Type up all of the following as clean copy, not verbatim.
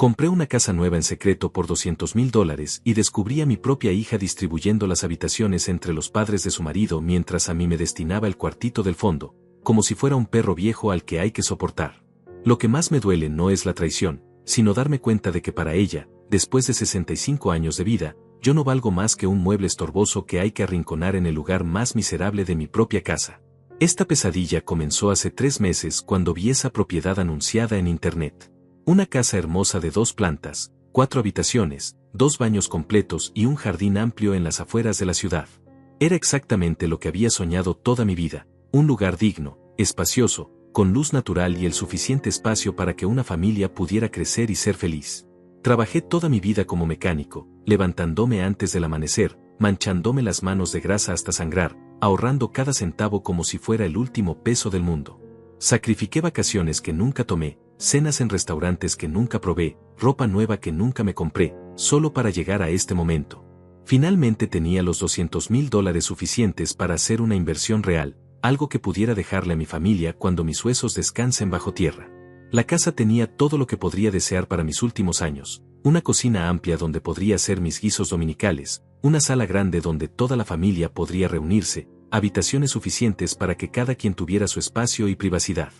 Compré una casa nueva en secreto por $200,000 y descubrí a mi propia hija distribuyendo las habitaciones entre los padres de su marido mientras a mí me destinaba el cuartito del fondo, como si fuera un perro viejo al que hay que soportar. Lo que más me duele no es la traición, sino darme cuenta de que para ella, después de 65 años de vida, yo no valgo más que un mueble estorboso que hay que arrinconar en el lugar más miserable de mi propia casa. Esta pesadilla comenzó hace 3 meses cuando vi esa propiedad anunciada en internet. Una casa hermosa de 2 plantas, 4 habitaciones, 2 baños completos y un jardín amplio en las afueras de la ciudad. Era exactamente lo que había soñado toda mi vida, un lugar digno, espacioso, con luz natural y el suficiente espacio para que una familia pudiera crecer y ser feliz. Trabajé toda mi vida como mecánico, levantándome antes del amanecer, manchándome las manos de grasa hasta sangrar, ahorrando cada centavo como si fuera el último peso del mundo. Sacrifiqué vacaciones que nunca tomé, cenas en restaurantes que nunca probé, ropa nueva que nunca me compré, solo para llegar a este momento. Finalmente tenía los $200,000 suficientes para hacer una inversión real, algo que pudiera dejarle a mi familia cuando mis huesos descansen bajo tierra. La casa tenía todo lo que podría desear para mis últimos años, una cocina amplia donde podría hacer mis guisos dominicales, una sala grande donde toda la familia podría reunirse, habitaciones suficientes para que cada quien tuviera su espacio y privacidad.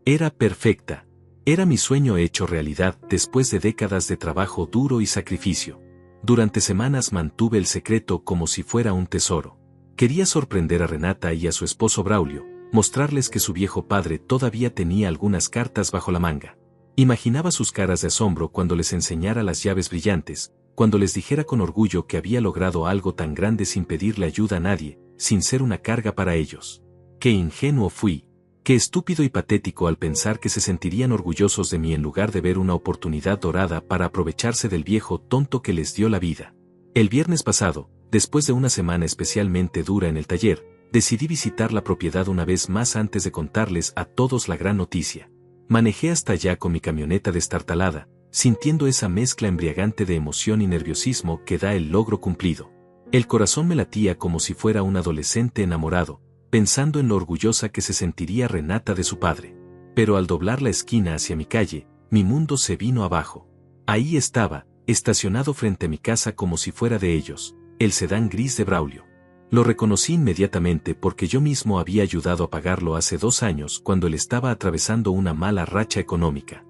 Era perfecta. Era mi sueño hecho realidad después de décadas de trabajo duro y sacrificio. Durante semanas mantuve el secreto como si fuera un tesoro. Quería sorprender a Renata y a su esposo Braulio, mostrarles que su viejo padre todavía tenía algunas cartas bajo la manga. Imaginaba sus caras de asombro cuando les enseñara las llaves brillantes, cuando les dijera con orgullo que había logrado algo tan grande sin pedirle ayuda a nadie, sin ser una carga para ellos. ¡Qué ingenuo fui! ¡Qué estúpido y patético al pensar que se sentirían orgullosos de mí en lugar de ver una oportunidad dorada para aprovecharse del viejo tonto que les dio la vida! El viernes pasado, después de una semana especialmente dura en el taller, decidí visitar la propiedad una vez más antes de contarles a todos la gran noticia. Manejé hasta allá con mi camioneta destartalada, sintiendo esa mezcla embriagante de emoción y nerviosismo que da el logro cumplido. El corazón me latía como si fuera un adolescente enamorado, pensando en lo orgullosa que se sentiría Renata de su padre. Pero al doblar la esquina hacia mi calle, mi mundo se vino abajo. Ahí estaba, estacionado frente a mi casa como si fuera de ellos, el sedán gris de Braulio. Lo reconocí inmediatamente porque yo mismo había ayudado a pagarlo hace 2 años cuando él estaba atravesando una mala racha económica.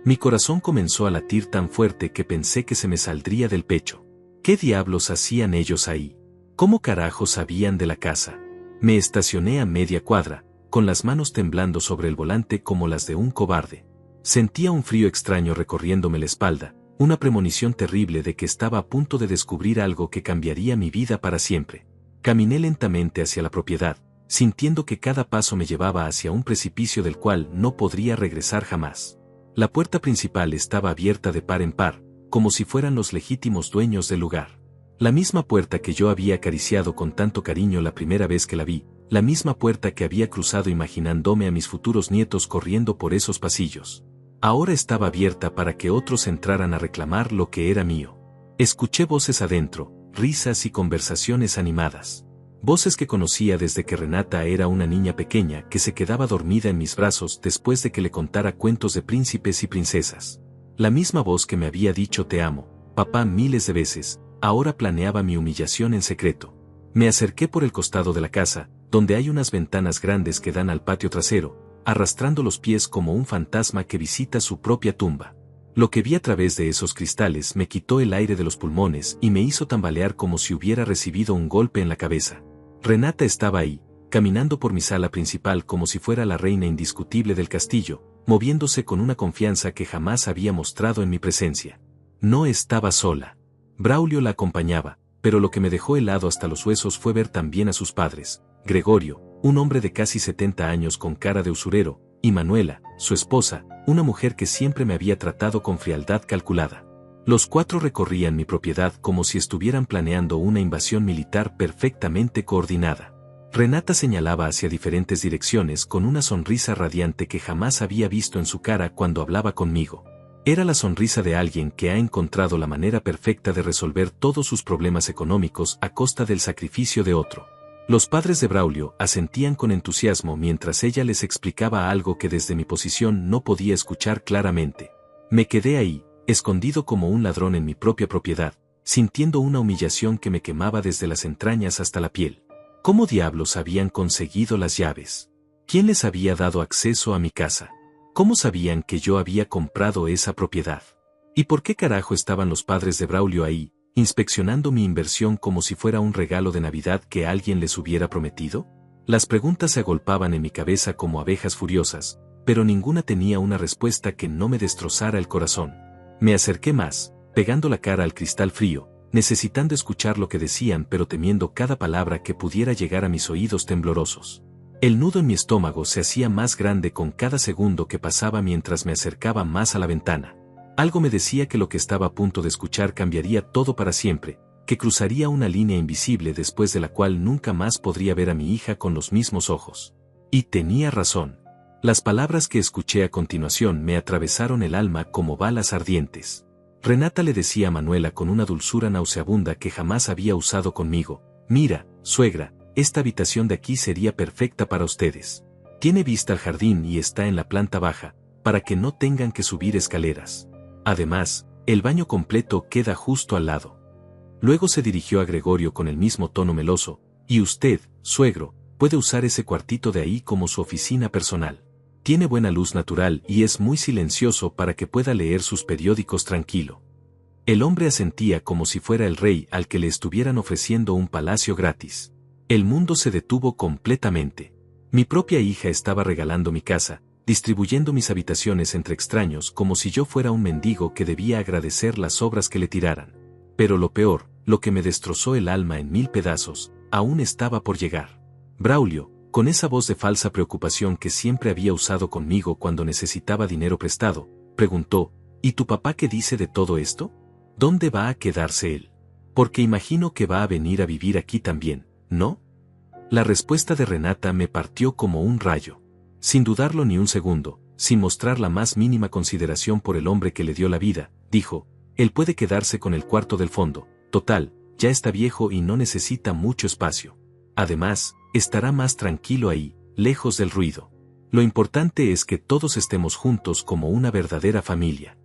Mi corazón comenzó a latir tan fuerte que pensé que se me saldría del pecho. ¿Qué diablos hacían ellos ahí? ¿Cómo carajos sabían de la casa? Me estacioné a media cuadra, con las manos temblando sobre el volante como las de un cobarde. Sentía un frío extraño recorriéndome la espalda, una premonición terrible de que estaba a punto de descubrir algo que cambiaría mi vida para siempre. Caminé lentamente hacia la propiedad, sintiendo que cada paso me llevaba hacia un precipicio del cual no podría regresar jamás. La puerta principal estaba abierta de par en par, como si fueran los legítimos dueños del lugar. La misma puerta que yo había acariciado con tanto cariño la primera vez que la vi, la misma puerta que había cruzado imaginándome a mis futuros nietos corriendo por esos pasillos. Ahora estaba abierta para que otros entraran a reclamar lo que era mío. Escuché voces adentro, risas y conversaciones animadas. Voces que conocía desde que Renata era una niña pequeña que se quedaba dormida en mis brazos después de que le contara cuentos de príncipes y princesas. La misma voz que me había dicho te amo, papá miles de veces, ahora planeaba mi humillación en secreto. Me acerqué por el costado de la casa, donde hay unas ventanas grandes que dan al patio trasero, arrastrando los pies como un fantasma que visita su propia tumba. Lo que vi a través de esos cristales me quitó el aire de los pulmones y me hizo tambalear como si hubiera recibido un golpe en la cabeza. Renata estaba ahí, caminando por mi sala principal como si fuera la reina indiscutible del castillo, moviéndose con una confianza que jamás había mostrado en mi presencia. No estaba sola. Braulio la acompañaba, pero lo que me dejó helado hasta los huesos fue ver también a sus padres, Gregorio, un hombre de casi 70 años con cara de usurero, y Manuela, su esposa, una mujer que siempre me había tratado con frialdad calculada. Los 4 recorrían mi propiedad como si estuvieran planeando una invasión militar perfectamente coordinada. Renata señalaba hacia diferentes direcciones con una sonrisa radiante que jamás había visto en su cara cuando hablaba conmigo. Era la sonrisa de alguien que ha encontrado la manera perfecta de resolver todos sus problemas económicos a costa del sacrificio de otro. Los padres de Braulio asentían con entusiasmo mientras ella les explicaba algo que desde mi posición no podía escuchar claramente. Me quedé ahí, escondido como un ladrón en mi propia propiedad, sintiendo una humillación que me quemaba desde las entrañas hasta la piel. ¿Cómo diablos habían conseguido las llaves? ¿Quién les había dado acceso a mi casa? ¿Cómo sabían que yo había comprado esa propiedad? ¿Y por qué carajo estaban los padres de Braulio ahí, inspeccionando mi inversión como si fuera un regalo de Navidad que alguien les hubiera prometido? Las preguntas se agolpaban en mi cabeza como abejas furiosas, pero ninguna tenía una respuesta que no me destrozara el corazón. Me acerqué más, pegando la cara al cristal frío, necesitando escuchar lo que decían pero temiendo cada palabra que pudiera llegar a mis oídos temblorosos. El nudo en mi estómago se hacía más grande con cada segundo que pasaba mientras me acercaba más a la ventana. Algo me decía que lo que estaba a punto de escuchar cambiaría todo para siempre, que cruzaría una línea invisible después de la cual nunca más podría ver a mi hija con los mismos ojos. Y tenía razón. Las palabras que escuché a continuación me atravesaron el alma como balas ardientes. Renata le decía a Manuela con una dulzura nauseabunda que jamás había usado conmigo: mira, suegra, esta habitación de aquí sería perfecta para ustedes. Tiene vista al jardín y está en la planta baja, para que no tengan que subir escaleras. Además, el baño completo queda justo al lado. Luego se dirigió a Gregorio con el mismo tono meloso: y usted, suegro, puede usar ese cuartito de ahí como su oficina personal. Tiene buena luz natural y es muy silencioso para que pueda leer sus periódicos tranquilo. El hombre asentía como si fuera el rey al que le estuvieran ofreciendo un palacio gratis. El mundo se detuvo completamente. Mi propia hija estaba regalando mi casa, distribuyendo mis habitaciones entre extraños como si yo fuera un mendigo que debía agradecer las obras que le tiraran. Pero lo peor, lo que me destrozó el alma en 1000 pedazos, aún estaba por llegar. Braulio, con esa voz de falsa preocupación que siempre había usado conmigo cuando necesitaba dinero prestado, preguntó: ¿y tu papá qué dice de todo esto? ¿Dónde va a quedarse él? Porque imagino que va a venir a vivir aquí también, ¿no? La respuesta de Renata me partió como un rayo. Sin dudarlo ni un segundo, sin mostrar la más mínima consideración por el hombre que le dio la vida, dijo: él puede quedarse con el cuarto del fondo, total, ya está viejo y no necesita mucho espacio. Además, estará más tranquilo ahí, lejos del ruido. Lo importante es que todos estemos juntos como una verdadera familia.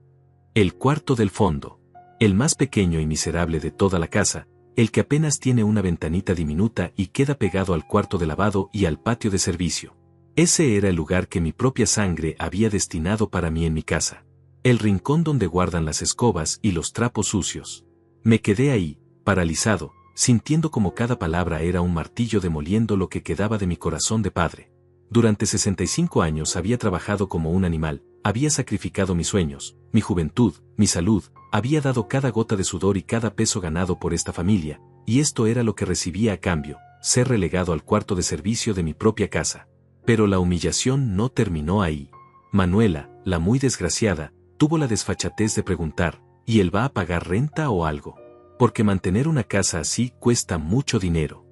El cuarto del fondo. El más pequeño y miserable de toda la casa, el que apenas tiene una ventanita diminuta y queda pegado al cuarto de lavado y al patio de servicio. Ese era el lugar que mi propia sangre había destinado para mí en mi casa. El rincón donde guardan las escobas y los trapos sucios. Me quedé ahí, paralizado, sintiendo como cada palabra era un martillo demoliendo lo que quedaba de mi corazón de padre. Durante 65 años había trabajado como un animal, había sacrificado mis sueños, mi juventud, mi salud, había dado cada gota de sudor y cada peso ganado por esta familia, y esto era lo que recibía a cambio: ser relegado al cuarto de servicio de mi propia casa. Pero la humillación no terminó ahí. Manuela, la muy desgraciada, tuvo la desfachatez de preguntar: ¿y él va a pagar renta o algo? Porque mantener una casa así cuesta mucho dinero.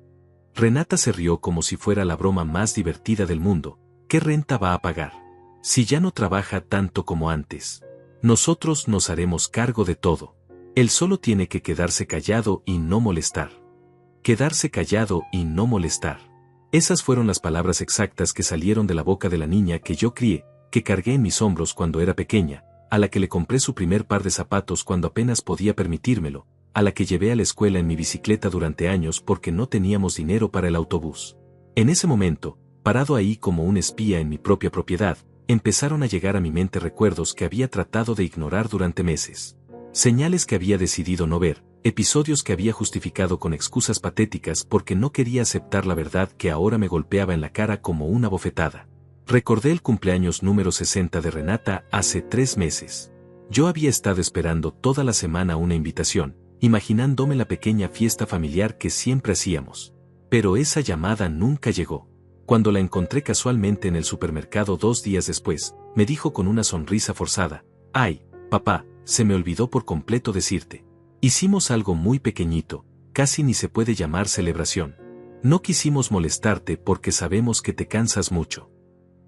Renata se rió como si fuera la broma más divertida del mundo. ¿Qué renta va a pagar? Si ya no trabaja tanto como antes. Nosotros nos haremos cargo de todo. Él solo tiene que quedarse callado y no molestar. Quedarse callado y no molestar. Esas fueron las palabras exactas que salieron de la boca de la niña que yo crié, que cargué en mis hombros cuando era pequeña, a la que le compré su primer par de zapatos cuando apenas podía permitírmelo, a la que llevé a la escuela en mi bicicleta durante años porque no teníamos dinero para el autobús. En ese momento, parado ahí como un espía en mi propia propiedad, empezaron a llegar a mi mente recuerdos que había tratado de ignorar durante meses. Señales que había decidido no ver, episodios que había justificado con excusas patéticas porque no quería aceptar la verdad que ahora me golpeaba en la cara como una bofetada. Recordé el cumpleaños número 60 de Renata hace 3 meses. Yo había estado esperando toda la semana una invitación, imaginándome la pequeña fiesta familiar que siempre hacíamos. Pero esa llamada nunca llegó. Cuando la encontré casualmente en el supermercado 2 días después, me dijo con una sonrisa forzada: «Ay, papá, se me olvidó por completo decirte. Hicimos algo muy pequeñito, casi ni se puede llamar celebración. No quisimos molestarte porque sabemos que te cansas mucho».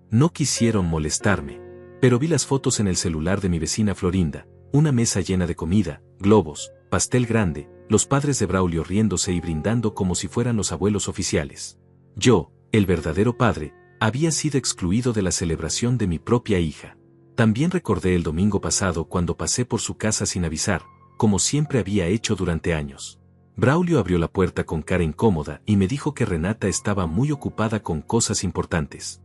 No quisieron molestarme. Pero vi las fotos en el celular de mi vecina Florinda, una mesa llena de comida, globos, pastel grande, los padres de Braulio riéndose y brindando como si fueran los abuelos oficiales. Yo, el verdadero padre, había sido excluido de la celebración de mi propia hija. También recordé el domingo pasado cuando pasé por su casa sin avisar, como siempre había hecho durante años. Braulio abrió la puerta con cara incómoda y me dijo que Renata estaba muy ocupada con cosas importantes.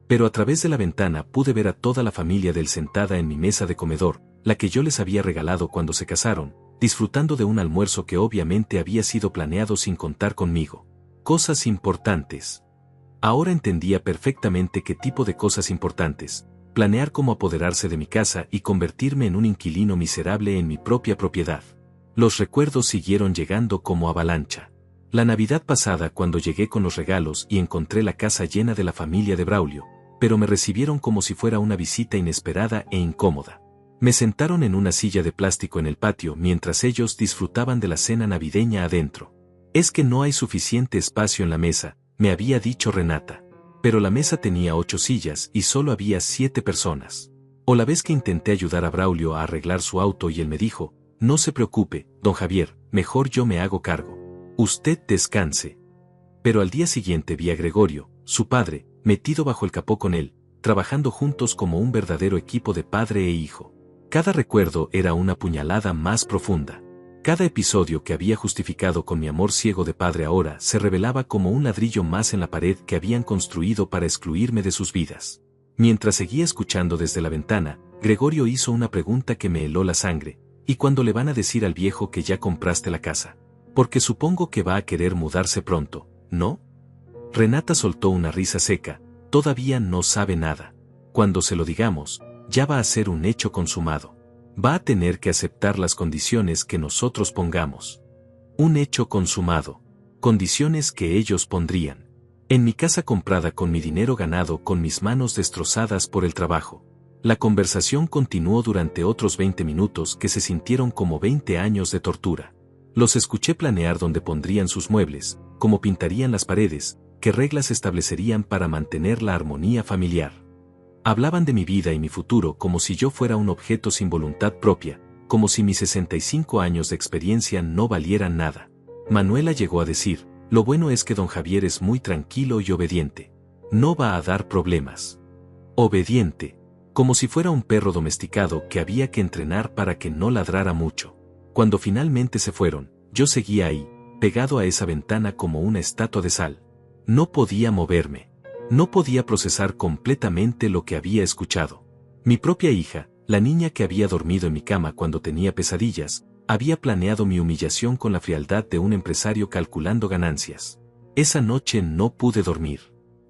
Pero a través de la ventana pude ver a toda la familia de él sentada en mi mesa de comedor, la que yo les había regalado cuando se casaron, disfrutando de un almuerzo que obviamente había sido planeado sin contar conmigo. Cosas importantes. Ahora entendía perfectamente qué tipo de cosas importantes. Planear cómo apoderarse de mi casa y convertirme en un inquilino miserable en mi propia propiedad. Los recuerdos siguieron llegando como avalancha. La Navidad pasada cuando llegué con los regalos y encontré la casa llena de la familia de Braulio, pero me recibieron como si fuera una visita inesperada e incómoda. Me sentaron en una silla de plástico en el patio mientras ellos disfrutaban de la cena navideña adentro. Es que no hay suficiente espacio en la mesa, me había dicho Renata. Pero la mesa tenía 8 sillas y solo había 7 personas. O la vez que intenté ayudar a Braulio a arreglar su auto y él me dijo, no se preocupe, don Javier, mejor yo me hago cargo. Usted descanse. Pero al día siguiente vi a Gregorio, su padre, metido bajo el capó con él, trabajando juntos como un verdadero equipo de padre e hijo. Cada recuerdo era una puñalada más profunda. Cada episodio que había justificado con mi amor ciego de padre ahora se revelaba como un ladrillo más en la pared que habían construido para excluirme de sus vidas. Mientras seguía escuchando desde la ventana, Gregorio hizo una pregunta que me heló la sangre. ¿Y cuándo le van a decir al viejo que ya compraste la casa? Porque supongo que va a querer mudarse pronto, ¿no? Renata soltó una risa seca, todavía no sabe nada. Cuando se lo digamos, ya va a ser un hecho consumado. Va a tener que aceptar las condiciones que nosotros pongamos. Un hecho consumado. Condiciones que ellos pondrían. En mi casa comprada con mi dinero ganado con mis manos destrozadas por el trabajo. La conversación continuó durante otros 20 minutos que se sintieron como 20 años de tortura. Los escuché planear dónde pondrían sus muebles, cómo pintarían las paredes, qué reglas establecerían para mantener la armonía familiar. Hablaban de mi vida y mi futuro como si yo fuera un objeto sin voluntad propia, como si mis 65 años de experiencia no valieran nada. Manuela llegó a decir, lo bueno es que don Javier es muy tranquilo y obediente. No va a dar problemas. Obediente. Como si fuera un perro domesticado que había que entrenar para que no ladrara mucho. Cuando finalmente se fueron, yo seguía ahí, pegado a esa ventana como una estatua de sal. No podía moverme. No podía procesar completamente lo que había escuchado. Mi propia hija, la niña que había dormido en mi cama cuando tenía pesadillas, había planeado mi humillación con la frialdad de un empresario calculando ganancias. Esa noche no pude dormir.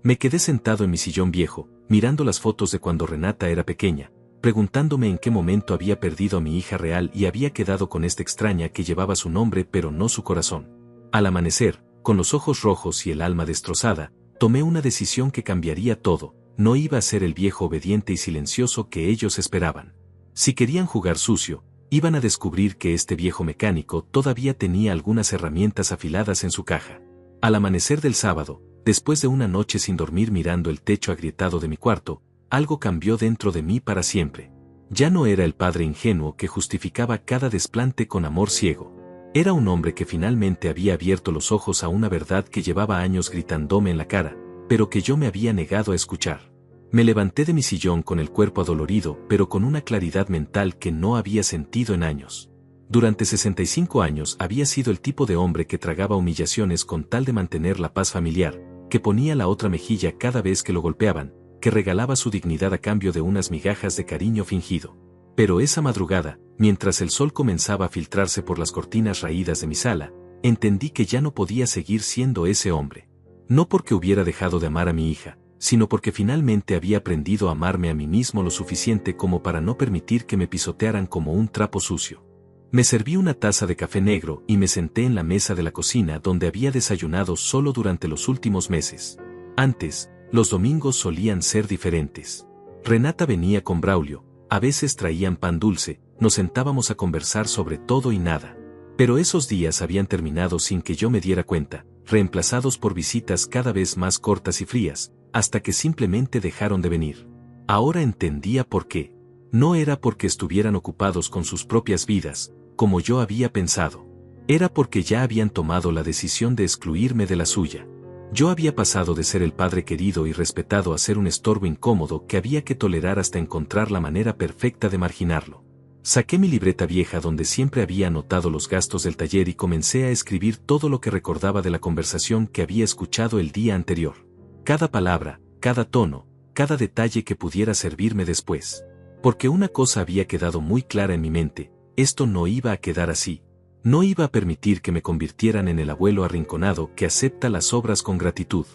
Me quedé sentado en mi sillón viejo, mirando las fotos de cuando Renata era pequeña, preguntándome en qué momento había perdido a mi hija real y había quedado con esta extraña que llevaba su nombre pero no su corazón. Al amanecer, con los ojos rojos y el alma destrozada, tomé una decisión que cambiaría todo. No iba a ser el viejo obediente y silencioso que ellos esperaban. Si querían jugar sucio, iban a descubrir que este viejo mecánico todavía tenía algunas herramientas afiladas en su caja. Al amanecer del sábado, después de una noche sin dormir mirando el techo agrietado de mi cuarto, algo cambió dentro de mí para siempre. Ya no era el padre ingenuo que justificaba cada desplante con amor ciego. Era un hombre que finalmente había abierto los ojos a una verdad que llevaba años gritándome en la cara, pero que yo me había negado a escuchar. Me levanté de mi sillón con el cuerpo adolorido, pero con una claridad mental que no había sentido en años. Durante 65 años había sido el tipo de hombre que tragaba humillaciones con tal de mantener la paz familiar, que ponía la otra mejilla cada vez que lo golpeaban, que regalaba su dignidad a cambio de unas migajas de cariño fingido. Pero esa madrugada, mientras el sol comenzaba a filtrarse por las cortinas raídas de mi sala, entendí que ya no podía seguir siendo ese hombre. No porque hubiera dejado de amar a mi hija, sino porque finalmente había aprendido a amarme a mí mismo lo suficiente como para no permitir que me pisotearan como un trapo sucio. Me serví una taza de café negro y me senté en la mesa de la cocina donde había desayunado solo durante los últimos meses. Antes, los domingos solían ser diferentes. Renata venía con Braulio. A veces traían pan dulce, nos sentábamos a conversar sobre todo y nada. Pero esos días habían terminado sin que yo me diera cuenta, reemplazados por visitas cada vez más cortas y frías, hasta que simplemente dejaron de venir. Ahora entendía por qué. No era porque estuvieran ocupados con sus propias vidas, como yo había pensado. Era porque ya habían tomado la decisión de excluirme de la suya. Yo había pasado de ser el padre querido y respetado a ser un estorbo incómodo que había que tolerar hasta encontrar la manera perfecta de marginarlo. Saqué mi libreta vieja donde siempre había anotado los gastos del taller y comencé a escribir todo lo que recordaba de la conversación que había escuchado el día anterior. Cada palabra, cada tono, cada detalle que pudiera servirme después. Porque una cosa había quedado muy clara en mi mente: esto no iba a quedar así. No iba a permitir que me convirtieran en el abuelo arrinconado que acepta las obras con gratitud.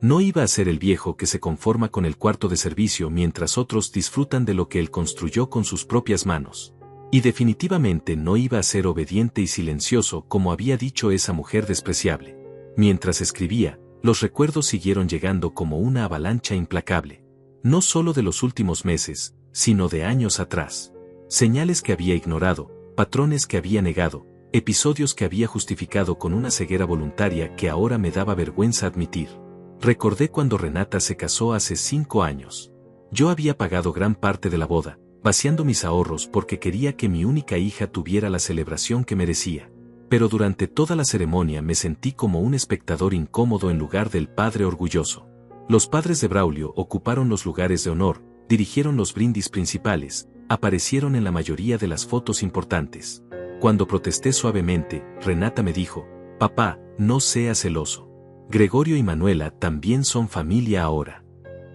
No iba a ser el viejo que se conforma con el cuarto de servicio mientras otros disfrutan de lo que él construyó con sus propias manos. Y definitivamente no iba a ser obediente y silencioso como había dicho esa mujer despreciable. Mientras escribía, los recuerdos siguieron llegando como una avalancha implacable. No solo de los últimos meses, sino de años atrás. Señales que había ignorado, patrones que había negado, episodios que había justificado con una ceguera voluntaria que ahora me daba vergüenza admitir. Recordé cuando Renata se casó hace 5 años. Yo había pagado gran parte de la boda, vaciando mis ahorros porque quería que mi única hija tuviera la celebración que merecía. Pero durante toda la ceremonia me sentí como un espectador incómodo en lugar del padre orgulloso. Los padres de Braulio ocuparon los lugares de honor, dirigieron los brindis principales, aparecieron en la mayoría de las fotos importantes. Cuando protesté suavemente, Renata me dijo: «Papá, no seas celoso. Gregorio y Manuela también son familia ahora».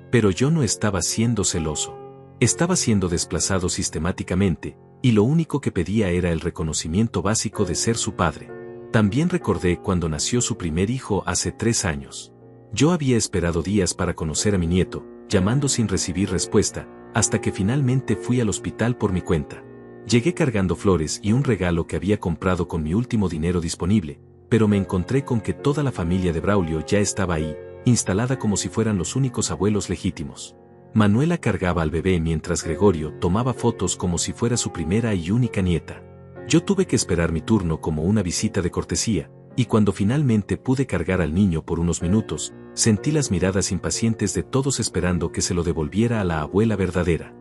Pero yo no estaba siendo celoso. Estaba siendo desplazado sistemáticamente, y lo único que pedía era el reconocimiento básico de ser su padre. También recordé cuando nació su primer hijo hace 3 años. Yo había esperado días para conocer a mi nieto, llamando sin recibir respuesta, hasta que finalmente fui al hospital por mi cuenta. Llegué cargando flores y un regalo que había comprado con mi último dinero disponible, pero me encontré con que toda la familia de Braulio ya estaba ahí, instalada como si fueran los únicos abuelos legítimos. Manuela cargaba al bebé mientras Gregorio tomaba fotos como si fuera su primera y única nieta. Yo tuve que esperar mi turno como una visita de cortesía, y cuando finalmente pude cargar al niño por unos minutos, sentí las miradas impacientes de todos esperando que se lo devolviera a la abuela verdadera.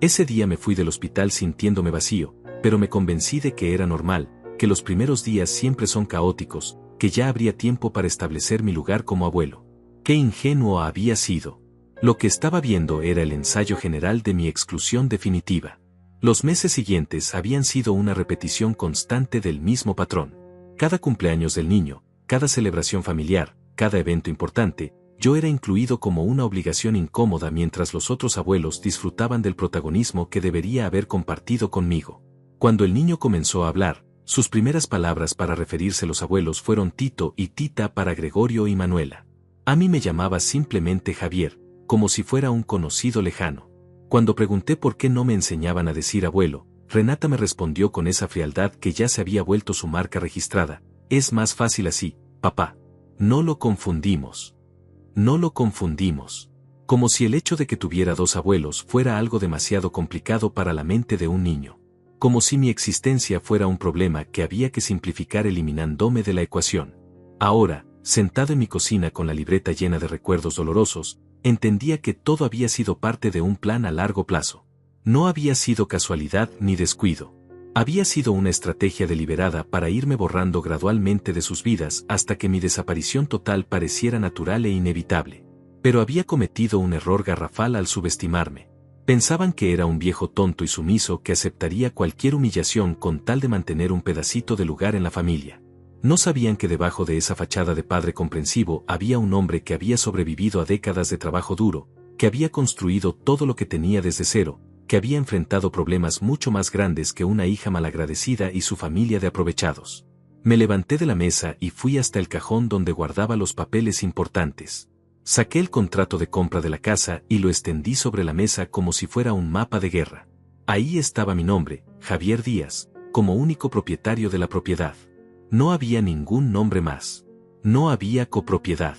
Ese día me fui del hospital sintiéndome vacío, pero me convencí de que era normal, que los primeros días siempre son caóticos, que ya habría tiempo para establecer mi lugar como abuelo. ¡Qué ingenuo había sido! Lo que estaba viendo era el ensayo general de mi exclusión definitiva. Los meses siguientes habían sido una repetición constante del mismo patrón. Cada cumpleaños del niño, cada celebración familiar, cada evento importante, yo era incluido como una obligación incómoda mientras los otros abuelos disfrutaban del protagonismo que debería haber compartido conmigo. Cuando el niño comenzó a hablar, sus primeras palabras para referirse a los abuelos fueron Tito y Tita para Gregorio y Manuela. A mí me llamaba simplemente Javier, como si fuera un conocido lejano. Cuando pregunté por qué no me enseñaban a decir abuelo, Renata me respondió con esa frialdad que ya se había vuelto su marca registrada: «Es más fácil así, papá. No lo confundimos. No lo confundimos». Como si el hecho de que tuviera 2 abuelos fuera algo demasiado complicado para la mente de un niño. Como si mi existencia fuera un problema que había que simplificar eliminándome de la ecuación. Ahora, sentado en mi cocina con la libreta llena de recuerdos dolorosos, entendía que todo había sido parte de un plan a largo plazo. No había sido casualidad ni descuido. Había sido una estrategia deliberada para irme borrando gradualmente de sus vidas hasta que mi desaparición total pareciera natural e inevitable. Pero había cometido un error garrafal al subestimarme. Pensaban que era un viejo tonto y sumiso que aceptaría cualquier humillación con tal de mantener un pedacito de lugar en la familia. No sabían que debajo de esa fachada de padre comprensivo había un hombre que había sobrevivido a décadas de trabajo duro, que había construido todo lo que tenía desde cero, que había enfrentado problemas mucho más grandes que una hija malagradecida y su familia de aprovechados. Me levanté de la mesa y fui hasta el cajón donde guardaba los papeles importantes. Saqué el contrato de compra de la casa y lo extendí sobre la mesa como si fuera un mapa de guerra. Ahí estaba mi nombre, Javier Díaz, como único propietario de la propiedad. No había ningún nombre más. No había copropiedad.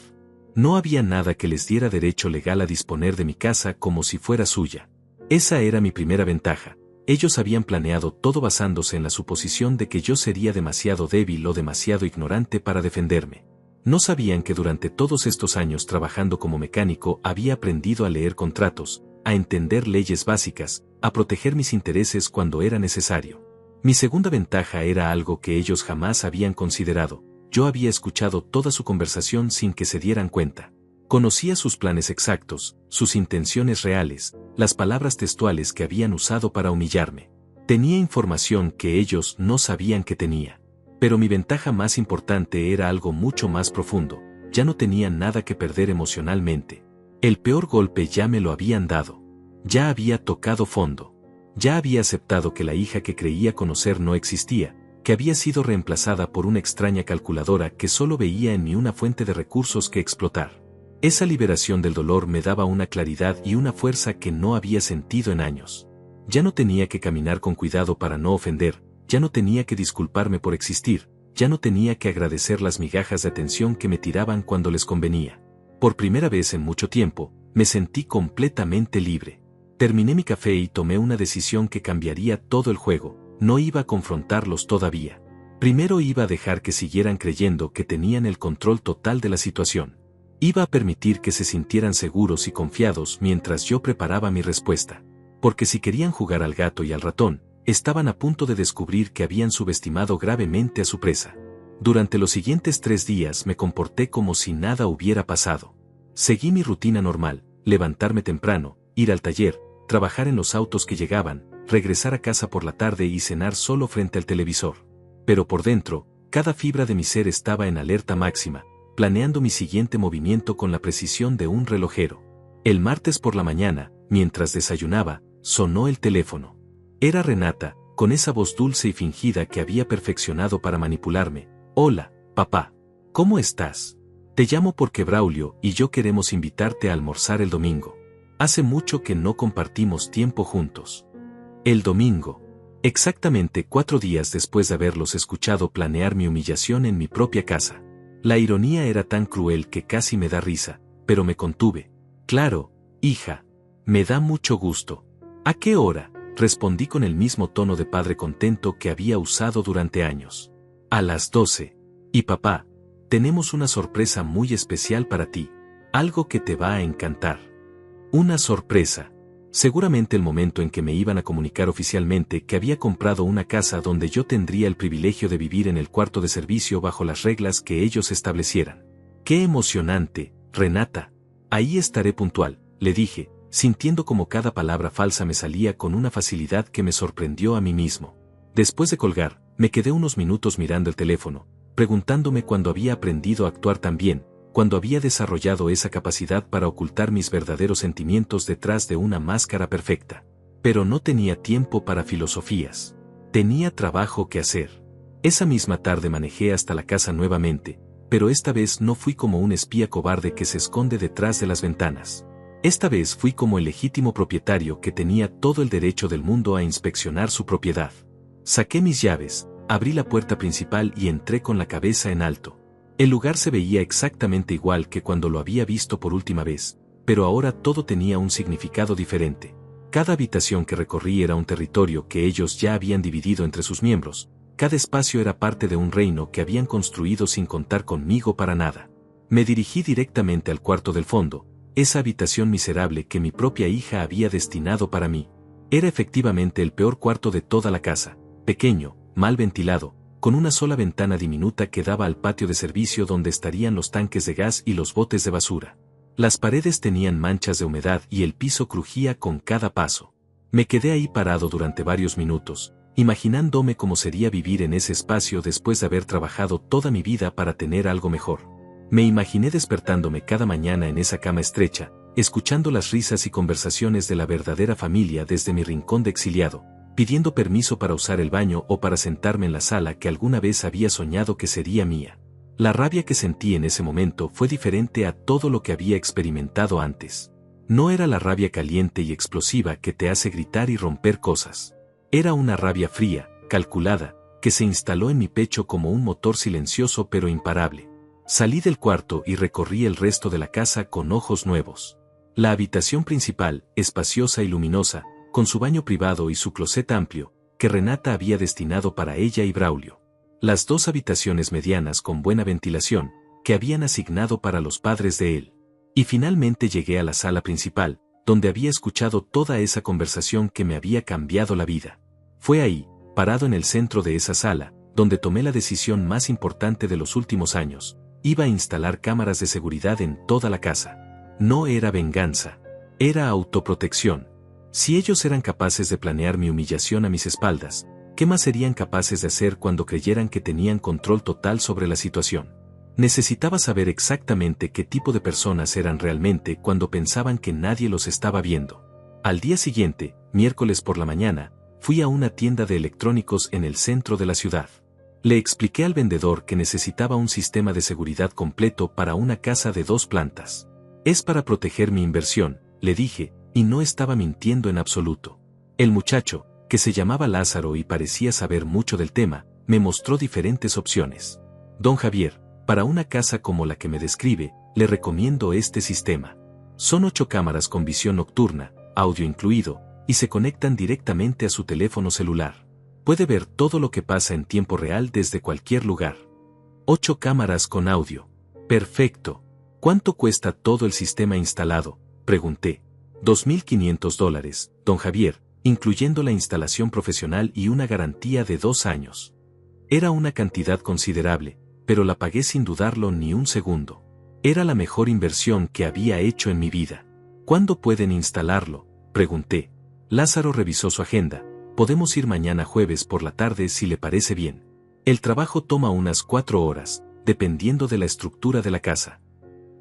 No había nada que les diera derecho legal a disponer de mi casa como si fuera suya. Esa era mi primera ventaja. Ellos habían planeado todo basándose en la suposición de que yo sería demasiado débil o demasiado ignorante para defenderme. No sabían que durante todos estos años trabajando como mecánico había aprendido a leer contratos, a entender leyes básicas, a proteger mis intereses cuando era necesario. Mi segunda ventaja era algo que ellos jamás habían considerado: yo había escuchado toda su conversación sin que se dieran cuenta. Conocía sus planes exactos, sus intenciones reales, las palabras textuales que habían usado para humillarme. Tenía información que ellos no sabían que tenía. Pero mi ventaja más importante era algo mucho más profundo. Ya no tenía nada que perder emocionalmente. El peor golpe ya me lo habían dado. Ya había tocado fondo. Ya había aceptado que la hija que creía conocer no existía, que había sido reemplazada por una extraña calculadora que solo veía en mí una fuente de recursos que explotar. Esa liberación del dolor me daba una claridad y una fuerza que no había sentido en años. Ya no tenía que caminar con cuidado para no ofender, ya no tenía que disculparme por existir, ya no tenía que agradecer las migajas de atención que me tiraban cuando les convenía. Por primera vez en mucho tiempo, me sentí completamente libre. Terminé mi café y tomé una decisión que cambiaría todo el juego. No iba a confrontarlos todavía. Primero iba a dejar que siguieran creyendo que tenían el control total de la situación. Iba a permitir que se sintieran seguros y confiados mientras yo preparaba mi respuesta. Porque si querían jugar al gato y al ratón, estaban a punto de descubrir que habían subestimado gravemente a su presa. Durante los siguientes 3 días me comporté como si nada hubiera pasado. Seguí mi rutina normal, levantarme temprano, ir al taller, trabajar en los autos que llegaban, regresar a casa por la tarde y cenar solo frente al televisor. Pero por dentro, cada fibra de mi ser estaba en alerta máxima, planeando mi siguiente movimiento con la precisión de un relojero. El martes por la mañana, mientras desayunaba, sonó el teléfono. Era Renata, con esa voz dulce y fingida que había perfeccionado para manipularme. Hola, papá. ¿Cómo estás? Te llamo porque Braulio y yo queremos invitarte a almorzar el domingo. Hace mucho que no compartimos tiempo juntos. El domingo. Exactamente 4 días después de haberlos escuchado planear mi humillación en mi propia casa. La ironía era tan cruel que casi me da risa, pero me contuve. Claro, hija. Me da mucho gusto. ¿A qué hora? Respondí con el mismo tono de padre contento que había usado durante años. A las 12. Y papá, tenemos una sorpresa muy especial para ti. Algo que te va a encantar. Una sorpresa. Seguramente el momento en que me iban a comunicar oficialmente que había comprado una casa donde yo tendría el privilegio de vivir en el cuarto de servicio bajo las reglas que ellos establecieran. ¡Qué emocionante, Renata! Ahí estaré puntual, le dije, sintiendo como cada palabra falsa me salía con una facilidad que me sorprendió a mí mismo. Después de colgar, me quedé unos minutos mirando el teléfono, preguntándome cuándo había aprendido a actuar tan bien, cuando había desarrollado esa capacidad para ocultar mis verdaderos sentimientos detrás de una máscara perfecta. Pero no tenía tiempo para filosofías. Tenía trabajo que hacer. Esa misma tarde manejé hasta la casa nuevamente, pero esta vez no fui como un espía cobarde que se esconde detrás de las ventanas. Esta vez fui como el legítimo propietario que tenía todo el derecho del mundo a inspeccionar su propiedad. Saqué mis llaves, abrí la puerta principal y entré con la cabeza en alto. El lugar se veía exactamente igual que cuando lo había visto por última vez, pero ahora todo tenía un significado diferente. Cada habitación que recorrí era un territorio que ellos ya habían dividido entre sus miembros, cada espacio era parte de un reino que habían construido sin contar conmigo para nada. Me dirigí directamente al cuarto del fondo, esa habitación miserable que mi propia hija había destinado para mí. Era efectivamente el peor cuarto de toda la casa, pequeño, mal ventilado, con una sola ventana diminuta que daba al patio de servicio donde estarían los tanques de gas y los botes de basura. Las paredes tenían manchas de humedad y el piso crujía con cada paso. Me quedé ahí parado durante varios minutos, imaginándome cómo sería vivir en ese espacio después de haber trabajado toda mi vida para tener algo mejor. Me imaginé despertándome cada mañana en esa cama estrecha, escuchando las risas y conversaciones de la verdadera familia desde mi rincón de exiliado, pidiendo permiso para usar el baño o para sentarme en la sala que alguna vez había soñado que sería mía. La rabia que sentí en ese momento fue diferente a todo lo que había experimentado antes. No era la rabia caliente y explosiva que te hace gritar y romper cosas. Era una rabia fría, calculada, que se instaló en mi pecho como un motor silencioso pero imparable. Salí del cuarto y recorrí el resto de la casa con ojos nuevos. La habitación principal, espaciosa y luminosa, con su baño privado y su closet amplio, que Renata había destinado para ella y Braulio. Las 2 habitaciones medianas con buena ventilación, que habían asignado para los padres de él. Y finalmente llegué a la sala principal, donde había escuchado toda esa conversación que me había cambiado la vida. Fue ahí, parado en el centro de esa sala, donde tomé la decisión más importante de los últimos años. Iba a instalar cámaras de seguridad en toda la casa. No era venganza. Era autoprotección. Si ellos eran capaces de planear mi humillación a mis espaldas, ¿qué más serían capaces de hacer cuando creyeran que tenían control total sobre la situación? Necesitaba saber exactamente qué tipo de personas eran realmente cuando pensaban que nadie los estaba viendo. Al día siguiente, miércoles por la mañana, fui a una tienda de electrónicos en el centro de la ciudad. Le expliqué al vendedor que necesitaba un sistema de seguridad completo para una casa de 2 plantas. Es para proteger mi inversión, le dije, y no estaba mintiendo en absoluto. El muchacho, que se llamaba Lázaro y parecía saber mucho del tema, me mostró diferentes opciones. Don Javier, para una casa como la que me describe, le recomiendo este sistema. Son 8 cámaras con visión nocturna, audio incluido, y se conectan directamente a su teléfono celular. Puede ver todo lo que pasa en tiempo real desde cualquier lugar. 8 cámaras con audio. Perfecto. ¿Cuánto cuesta todo el sistema instalado?, pregunté. $2.500, don Javier, incluyendo la instalación profesional y una garantía de 2 años. Era una cantidad considerable, pero la pagué sin dudarlo ni un segundo. Era la mejor inversión que había hecho en mi vida. ¿Cuándo pueden instalarlo?, pregunté. Lázaro revisó su agenda. Podemos ir mañana jueves por la tarde si le parece bien. El trabajo toma unas 4 horas, dependiendo de la estructura de la casa.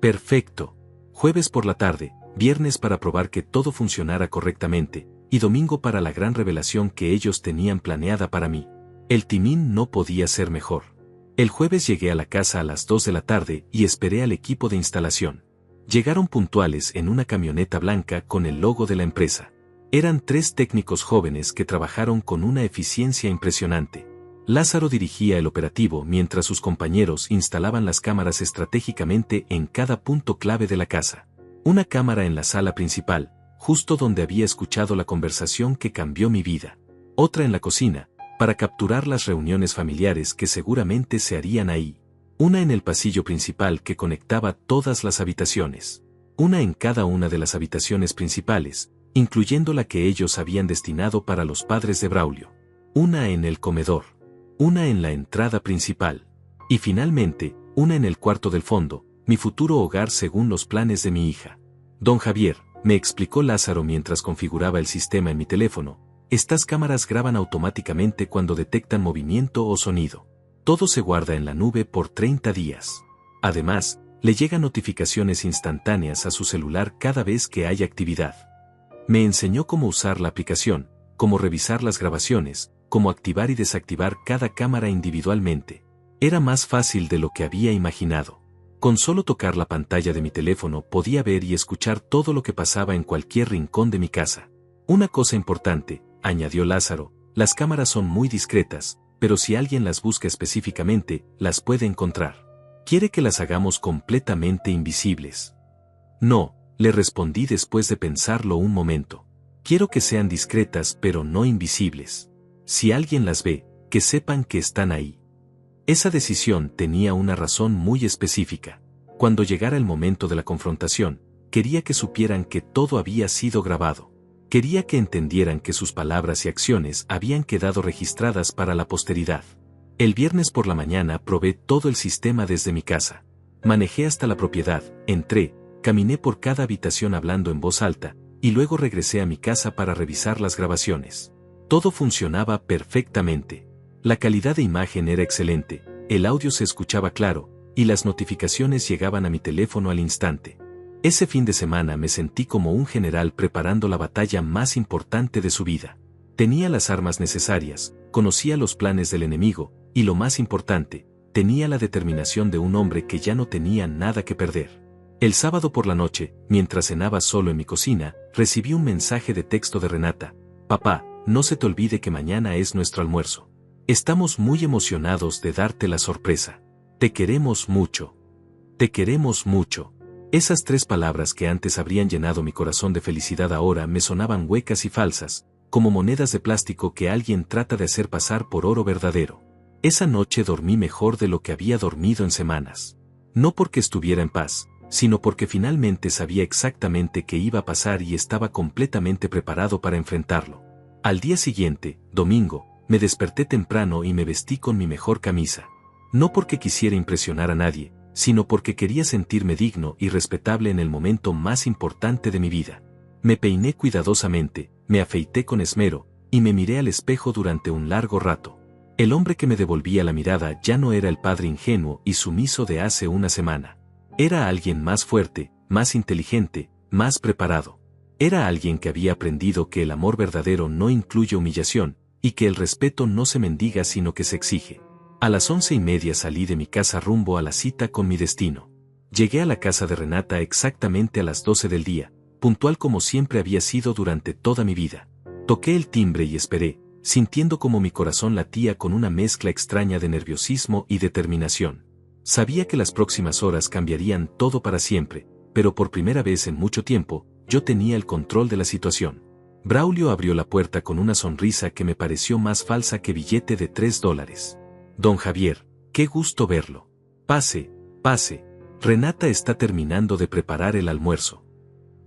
Perfecto. Jueves por la tarde, viernes para probar que todo funcionara correctamente, y domingo para la gran revelación que ellos tenían planeada para mí. El timing no podía ser mejor. El jueves llegué a la casa a las 2 de la tarde y esperé al equipo de instalación. Llegaron puntuales en una camioneta blanca con el logo de la empresa. Eran 3 técnicos jóvenes que trabajaron con una eficiencia impresionante. Lázaro dirigía el operativo mientras sus compañeros instalaban las cámaras estratégicamente en cada punto clave de la casa. Una cámara en la sala principal, justo donde había escuchado la conversación que cambió mi vida. Otra en la cocina, para capturar las reuniones familiares que seguramente se harían ahí. Una en el pasillo principal que conectaba todas las habitaciones. Una en cada una de las habitaciones principales, incluyendo la que ellos habían destinado para los padres de Braulio. Una en el comedor. Una en la entrada principal. Y finalmente, una en el cuarto del fondo, mi futuro hogar según los planes de mi hija. Don Javier, me explicó Lázaro mientras configuraba el sistema en mi teléfono, estas cámaras graban automáticamente cuando detectan movimiento o sonido. Todo se guarda en la nube por 30 días. Además, le llegan notificaciones instantáneas a su celular cada vez que hay actividad. Me enseñó cómo usar la aplicación, cómo revisar las grabaciones, cómo activar y desactivar cada cámara individualmente. Era más fácil de lo que había imaginado. Con solo tocar la pantalla de mi teléfono podía ver y escuchar todo lo que pasaba en cualquier rincón de mi casa. Una cosa importante, añadió Lázaro, las cámaras son muy discretas, pero si alguien las busca específicamente, las puede encontrar. ¿Quiere que las hagamos completamente invisibles? No, le respondí después de pensarlo un momento. Quiero que sean discretas pero no invisibles. Si alguien las ve, que sepan que están ahí. Esa decisión tenía una razón muy específica. Cuando llegara el momento de la confrontación, quería que supieran que todo había sido grabado. Quería que entendieran que sus palabras y acciones habían quedado registradas para la posteridad. El viernes por la mañana probé todo el sistema desde mi casa. Manejé hasta la propiedad, entré, caminé por cada habitación hablando en voz alta, y luego regresé a mi casa para revisar las grabaciones. Todo funcionaba perfectamente. La calidad de imagen era excelente, el audio se escuchaba claro, y las notificaciones llegaban a mi teléfono al instante. Ese fin de semana me sentí como un general preparando la batalla más importante de su vida. Tenía las armas necesarias, conocía los planes del enemigo, y lo más importante, tenía la determinación de un hombre que ya no tenía nada que perder. El sábado por la noche, mientras cenaba solo en mi cocina, recibí un mensaje de texto de Renata. Papá, no se te olvide que mañana es nuestro almuerzo. Estamos muy emocionados de darte la sorpresa. Te queremos mucho. Te queremos mucho. Esas 3 palabras que antes habrían llenado mi corazón de felicidad ahora me sonaban huecas y falsas, como monedas de plástico que alguien trata de hacer pasar por oro verdadero. Esa noche dormí mejor de lo que había dormido en semanas. No porque estuviera en paz, sino porque finalmente sabía exactamente qué iba a pasar y estaba completamente preparado para enfrentarlo. Al día siguiente, domingo, me desperté temprano y me vestí con mi mejor camisa. No porque quisiera impresionar a nadie, sino porque quería sentirme digno y respetable en el momento más importante de mi vida. Me peiné cuidadosamente, me afeité con esmero, y me miré al espejo durante un largo rato. El hombre que me devolvía la mirada ya no era el padre ingenuo y sumiso de hace una semana. Era alguien más fuerte, más inteligente, más preparado. Era alguien que había aprendido que el amor verdadero no incluye humillación, y que el respeto no se mendiga sino que se exige. A las 11:30 salí de mi casa rumbo a la cita con mi destino. Llegué a la casa de Renata exactamente a las 12 del día, puntual como siempre había sido durante toda mi vida. Toqué el timbre y esperé, sintiendo como mi corazón latía con una mezcla extraña de nerviosismo y determinación. Sabía que las próximas horas cambiarían todo para siempre, pero por primera vez en mucho tiempo, yo tenía el control de la situación. Braulio abrió la puerta con una sonrisa que me pareció más falsa que billete de $3. Don Javier, qué gusto verlo. Pase, pase. Renata está terminando de preparar el almuerzo.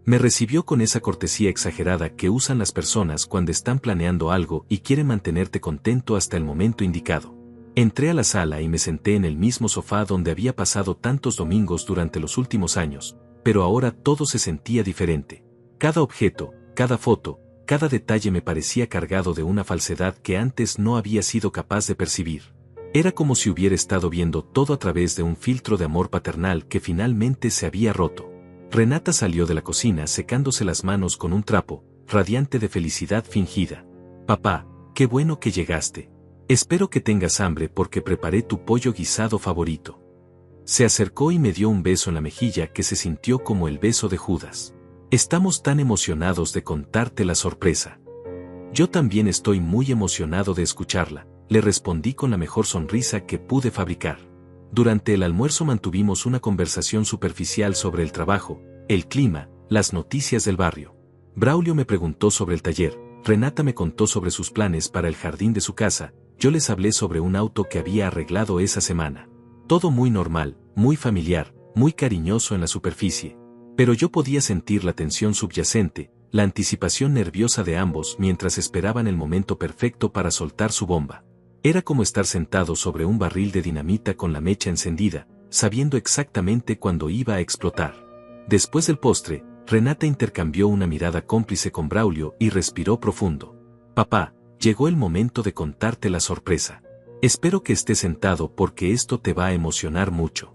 Me recibió con esa cortesía exagerada que usan las personas cuando están planeando algo y quieren mantenerte contento hasta el momento indicado. Entré a la sala y me senté en el mismo sofá donde había pasado tantos domingos durante los últimos años, pero ahora todo se sentía diferente. Cada objeto, cada foto, cada detalle me parecía cargado de una falsedad que antes no había sido capaz de percibir. Era como si hubiera estado viendo todo a través de un filtro de amor paternal que finalmente se había roto. Renata salió de la cocina secándose las manos con un trapo, radiante de felicidad fingida. Papá, qué bueno que llegaste. Espero que tengas hambre porque preparé tu pollo guisado favorito. Se acercó y me dio un beso en la mejilla que se sintió como el beso de Judas. Estamos tan emocionados de contarte la sorpresa. Yo también estoy muy emocionado de escucharla, le respondí con la mejor sonrisa que pude fabricar. Durante el almuerzo mantuvimos una conversación superficial sobre el trabajo, el clima, las noticias del barrio. Braulio me preguntó sobre el taller, Renata me contó sobre sus planes para el jardín de su casa, yo les hablé sobre un auto que había arreglado esa semana. Todo muy normal, muy familiar, muy cariñoso en la superficie. Pero yo podía sentir la tensión subyacente, la anticipación nerviosa de ambos mientras esperaban el momento perfecto para soltar su bomba. Era como estar sentado sobre un barril de dinamita con la mecha encendida, sabiendo exactamente cuándo iba a explotar. Después del postre, Renata intercambió una mirada cómplice con Braulio y respiró profundo. Papá, llegó el momento de contarte la sorpresa. Espero que estés sentado porque esto te va a emocionar mucho.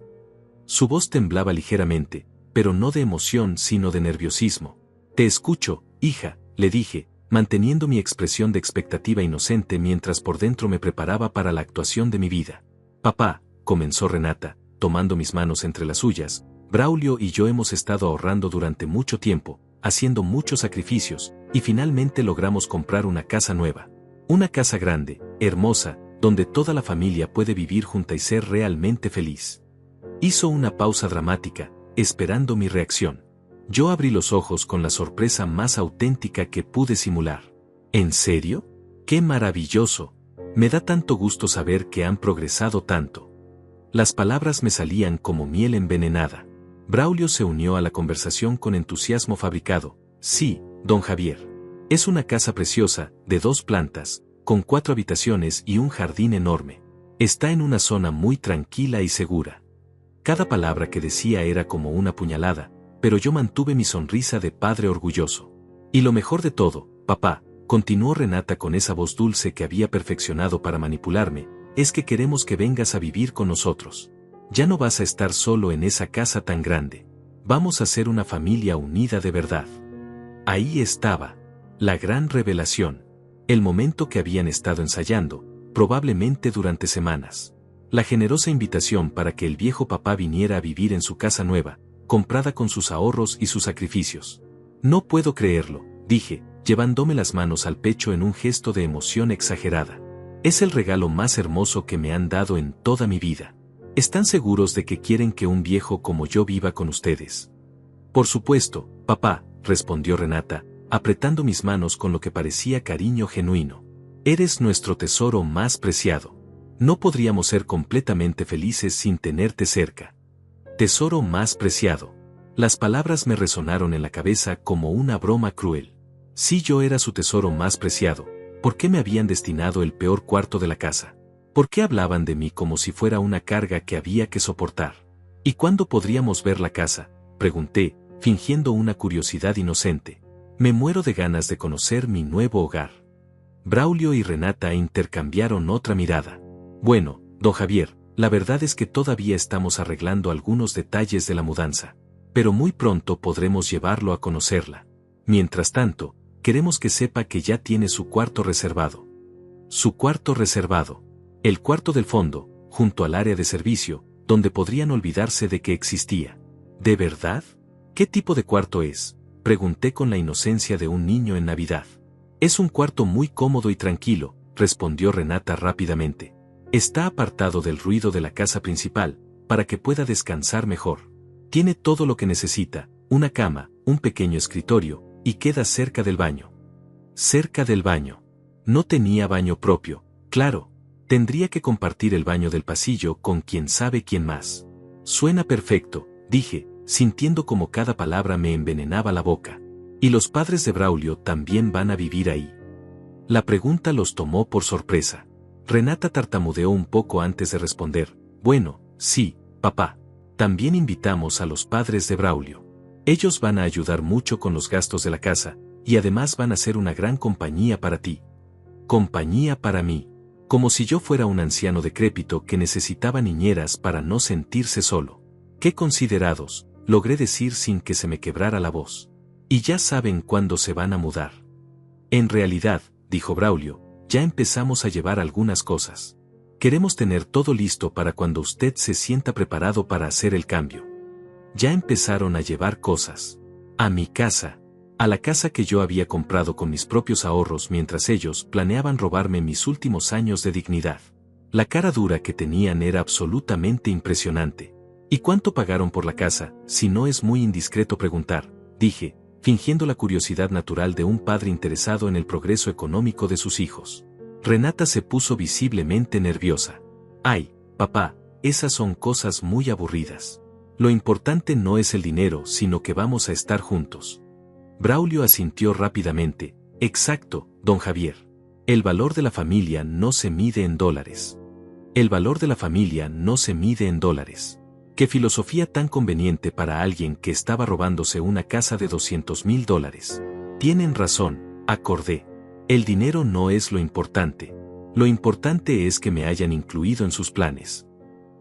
Su voz temblaba ligeramente, pero no de emoción sino de nerviosismo. Te escucho, hija, le dije, manteniendo mi expresión de expectativa inocente mientras por dentro me preparaba para la actuación de mi vida. Papá, comenzó Renata, tomando mis manos entre las suyas, Braulio y yo hemos estado ahorrando durante mucho tiempo, haciendo muchos sacrificios, y finalmente logramos comprar una casa nueva. Una casa grande, hermosa, donde toda la familia puede vivir junta y ser realmente feliz. Hizo una pausa dramática, esperando mi reacción. Yo abrí los ojos con la sorpresa más auténtica que pude simular. ¿En serio? ¡Qué maravilloso! Me da tanto gusto saber que han progresado tanto. Las palabras me salían como miel envenenada. Braulio se unió a la conversación con entusiasmo fabricado. Sí, don Javier. Es una casa preciosa, de 2 plantas, con 4 habitaciones y un jardín enorme. Está en una zona muy tranquila y segura. Cada palabra que decía era como una puñalada, pero yo mantuve mi sonrisa de padre orgulloso. Y lo mejor de todo, papá, continuó Renata con esa voz dulce que había perfeccionado para manipularme, es que queremos que vengas a vivir con nosotros. Ya no vas a estar solo en esa casa tan grande. Vamos a ser una familia unida de verdad. Ahí estaba. La gran revelación. El momento que habían estado ensayando, probablemente durante semanas. La generosa invitación para que el viejo papá viniera a vivir en su casa nueva, comprada con sus ahorros y sus sacrificios. No puedo creerlo, dije, llevándome las manos al pecho en un gesto de emoción exagerada. Es el regalo más hermoso que me han dado en toda mi vida. ¿Están seguros de que quieren que un viejo como yo viva con ustedes? Por supuesto, papá, respondió Renata, apretando mis manos con lo que parecía cariño genuino. Eres nuestro tesoro más preciado. No podríamos ser completamente felices sin tenerte cerca. Tesoro más preciado. Las palabras me resonaron en la cabeza como una broma cruel. Si yo era su tesoro más preciado, ¿Por qué me habían destinado el peor cuarto de la casa? ¿Por qué hablaban de mí como si fuera una carga que había que soportar? ¿Y cuándo podríamos ver la casa?, pregunté, fingiendo una curiosidad inocente. Me muero de ganas de conocer mi nuevo hogar. Braulio y Renata intercambiaron otra mirada. Bueno, don Javier, la verdad es que todavía estamos arreglando algunos detalles de la mudanza, pero muy pronto podremos llevarlo a conocerla. Mientras tanto, queremos que sepa que ya tiene su cuarto reservado. Su cuarto reservado. El cuarto del fondo, junto al área de servicio, donde podrían olvidarse de que existía. ¿De verdad? ¿Qué tipo de cuarto es?, pregunté con la inocencia de un niño en Navidad. Es un cuarto muy cómodo y tranquilo, respondió Renata rápidamente. Está apartado del ruido de la casa principal, para que pueda descansar mejor. Tiene todo lo que necesita, una cama, un pequeño escritorio, y queda cerca del baño. Cerca del baño. No tenía baño propio, claro. Tendría que compartir el baño del pasillo con quién sabe quién más. Suena perfecto, dije, sintiendo como cada palabra me envenenaba la boca. ¿Y los padres de Braulio también van a vivir ahí? La pregunta los tomó por sorpresa. Renata tartamudeó un poco antes de responder. Bueno, sí, papá. También invitamos a los padres de Braulio. Ellos van a ayudar mucho con los gastos de la casa, y además van a ser una gran compañía para ti. Compañía para mí. Como si yo fuera un anciano decrépito que necesitaba niñeras para no sentirse solo. ¡Qué considerados!, logré decir sin que se me quebrara la voz. Y ya saben cuándo se van a mudar. En realidad, dijo Braulio, ya empezamos a llevar algunas cosas. Queremos tener todo listo para cuando usted se sienta preparado para hacer el cambio. Ya empezaron a llevar cosas. A mi casa. A la casa que yo había comprado con mis propios ahorros mientras ellos planeaban robarme mis últimos años de dignidad. La cara dura que tenían era absolutamente impresionante. ¿Y cuánto pagaron por la casa, si no es muy indiscreto preguntar?, dije, fingiendo la curiosidad natural de un padre interesado en el progreso económico de sus hijos. Renata se puso visiblemente nerviosa. Ay, papá, esas son cosas muy aburridas. Lo importante no es el dinero, sino que vamos a estar juntos. Braulio asintió rápidamente. Exacto, don Javier. El valor de la familia no se mide en dólares. El valor de la familia no se mide en dólares. Qué filosofía tan conveniente para alguien que estaba robándose una casa de $200,000. Tienen razón, acordé. El dinero no es lo importante. Lo importante es que me hayan incluido en sus planes.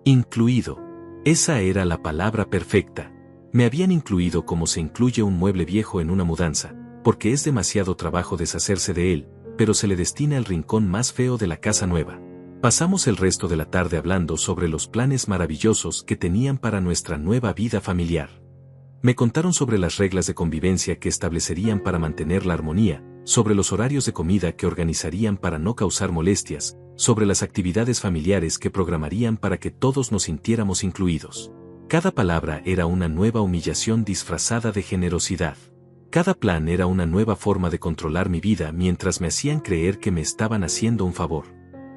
Incluido. Esa era la palabra perfecta. Me habían incluido como se incluye un mueble viejo en una mudanza, porque es demasiado trabajo deshacerse de él, pero se le destina el rincón más feo de la casa nueva. Pasamos el resto de la tarde hablando sobre los planes maravillosos que tenían para nuestra nueva vida familiar. Me contaron sobre las reglas de convivencia que establecerían para mantener la armonía, sobre los horarios de comida que organizarían para no causar molestias, sobre las actividades familiares que programarían para que todos nos sintiéramos incluidos. Cada palabra era una nueva humillación disfrazada de generosidad. Cada plan era una nueva forma de controlar mi vida mientras me hacían creer que me estaban haciendo un favor.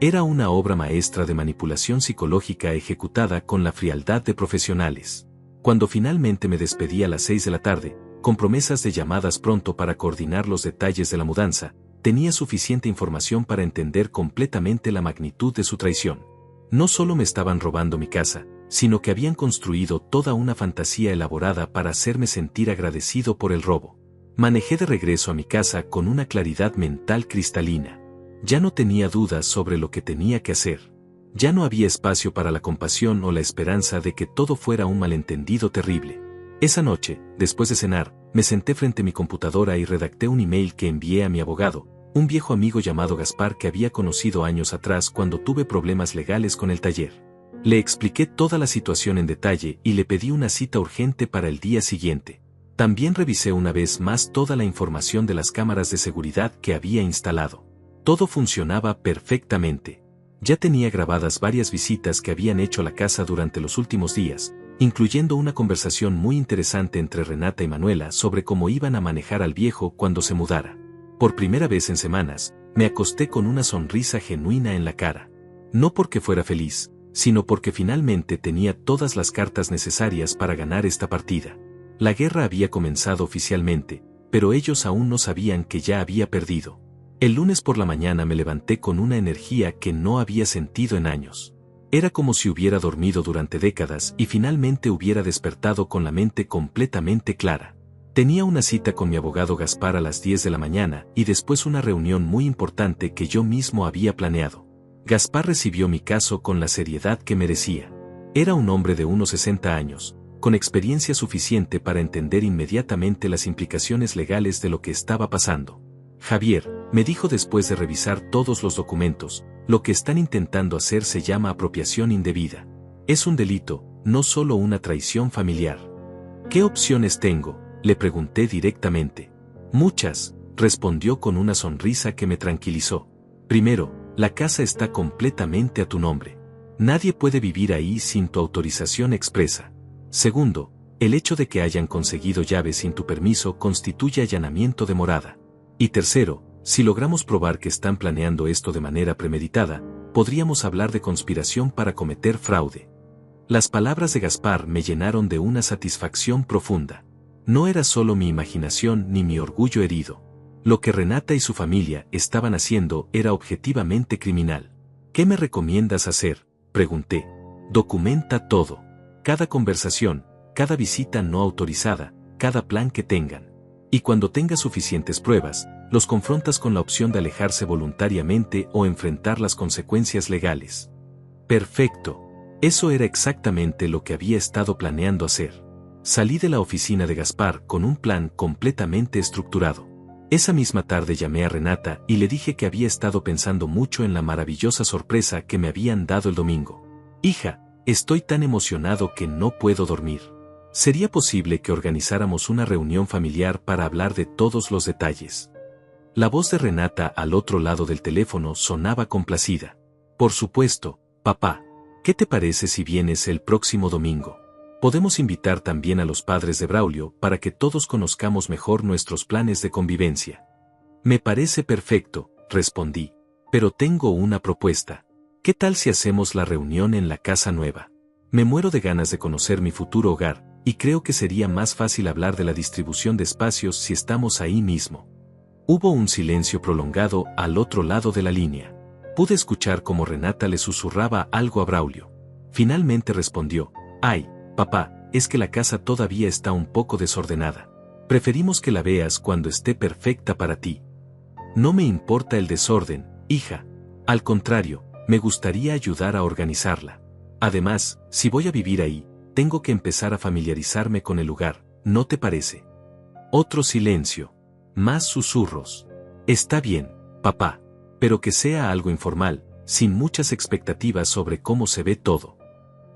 Era una obra maestra de manipulación psicológica ejecutada con la frialdad de profesionales. Cuando finalmente me despedí a las 6 de la tarde, con promesas de llamadas pronto para coordinar los detalles de la mudanza, tenía suficiente información para entender completamente la magnitud de su traición. No solo me estaban robando mi casa, sino que habían construido toda una fantasía elaborada para hacerme sentir agradecido por el robo. Manejé de regreso a mi casa con una claridad mental cristalina. Ya no tenía dudas sobre lo que tenía que hacer. Ya no había espacio para la compasión o la esperanza de que todo fuera un malentendido terrible. Esa noche, después de cenar, me senté frente a mi computadora y redacté un email que envié a mi abogado, un viejo amigo llamado Gaspar que había conocido años atrás cuando tuve problemas legales con el taller. Le expliqué toda la situación en detalle y le pedí una cita urgente para el día siguiente. También revisé una vez más toda la información de las cámaras de seguridad que había instalado. Todo funcionaba perfectamente. Ya tenía grabadas varias visitas que habían hecho a la casa durante los últimos días, incluyendo una conversación muy interesante entre Renata y Manuela sobre cómo iban a manejar al viejo cuando se mudara. Por primera vez en semanas, me acosté con una sonrisa genuina en la cara. No porque fuera feliz, sino porque finalmente tenía todas las cartas necesarias para ganar esta partida. La guerra había comenzado oficialmente, pero ellos aún no sabían que ya había perdido. El lunes por la mañana me levanté con una energía que no había sentido en años. Era como si hubiera dormido durante décadas y finalmente hubiera despertado con la mente completamente clara. Tenía una cita con mi abogado Gaspar a las 10 de la mañana y después una reunión muy importante que yo mismo había planeado. Gaspar recibió mi caso con la seriedad que merecía. Era un hombre de unos 60 años, con experiencia suficiente para entender inmediatamente las implicaciones legales de lo que estaba pasando. Javier, me dijo después de revisar todos los documentos, lo que están intentando hacer se llama apropiación indebida. Es un delito, no solo una traición familiar. ¿Qué opciones tengo?, le pregunté directamente. Muchas, respondió con una sonrisa que me tranquilizó. Primero, la casa está completamente a tu nombre. Nadie puede vivir ahí sin tu autorización expresa. Segundo, el hecho de que hayan conseguido llaves sin tu permiso constituye allanamiento de morada. Y tercero, si logramos probar que están planeando esto de manera premeditada, podríamos hablar de conspiración para cometer fraude. Las palabras de Gaspar me llenaron de una satisfacción profunda. No era solo mi imaginación ni mi orgullo herido. Lo que Renata y su familia estaban haciendo era objetivamente criminal. ¿Qué me recomiendas hacer?, pregunté. Documenta todo. Cada conversación, cada visita no autorizada, cada plan que tengan. Y cuando tengas suficientes pruebas, los confrontas con la opción de alejarse voluntariamente o enfrentar las consecuencias legales. Perfecto. Eso era exactamente lo que había estado planeando hacer. Salí de la oficina de Gaspar con un plan completamente estructurado. Esa misma tarde llamé a Renata y le dije que había estado pensando mucho en la maravillosa sorpresa que me habían dado el domingo. Hija, estoy tan emocionado que no puedo dormir. ¿Sería posible que organizáramos una reunión familiar para hablar de todos los detalles? La voz de Renata al otro lado del teléfono sonaba complacida. Por supuesto, papá. ¿Qué te parece si vienes el próximo domingo? Podemos invitar también a los padres de Braulio para que todos conozcamos mejor nuestros planes de convivencia. Me parece perfecto, respondí. Pero tengo una propuesta. ¿Qué tal si hacemos la reunión en la casa nueva? Me muero de ganas de conocer mi futuro hogar, y creo que sería más fácil hablar de la distribución de espacios si estamos ahí mismo. Hubo un silencio prolongado al otro lado de la línea. Pude escuchar cómo Renata le susurraba algo a Braulio. Finalmente respondió: «Ay, papá, es que la casa todavía está un poco desordenada. Preferimos que la veas cuando esté perfecta para ti». No me importa el desorden, hija. Al contrario, me gustaría ayudar a organizarla. Además, si voy a vivir ahí, tengo que empezar a familiarizarme con el lugar, ¿no te parece? Otro silencio. Más susurros. Está bien, papá. Pero que sea algo informal, sin muchas expectativas sobre cómo se ve todo.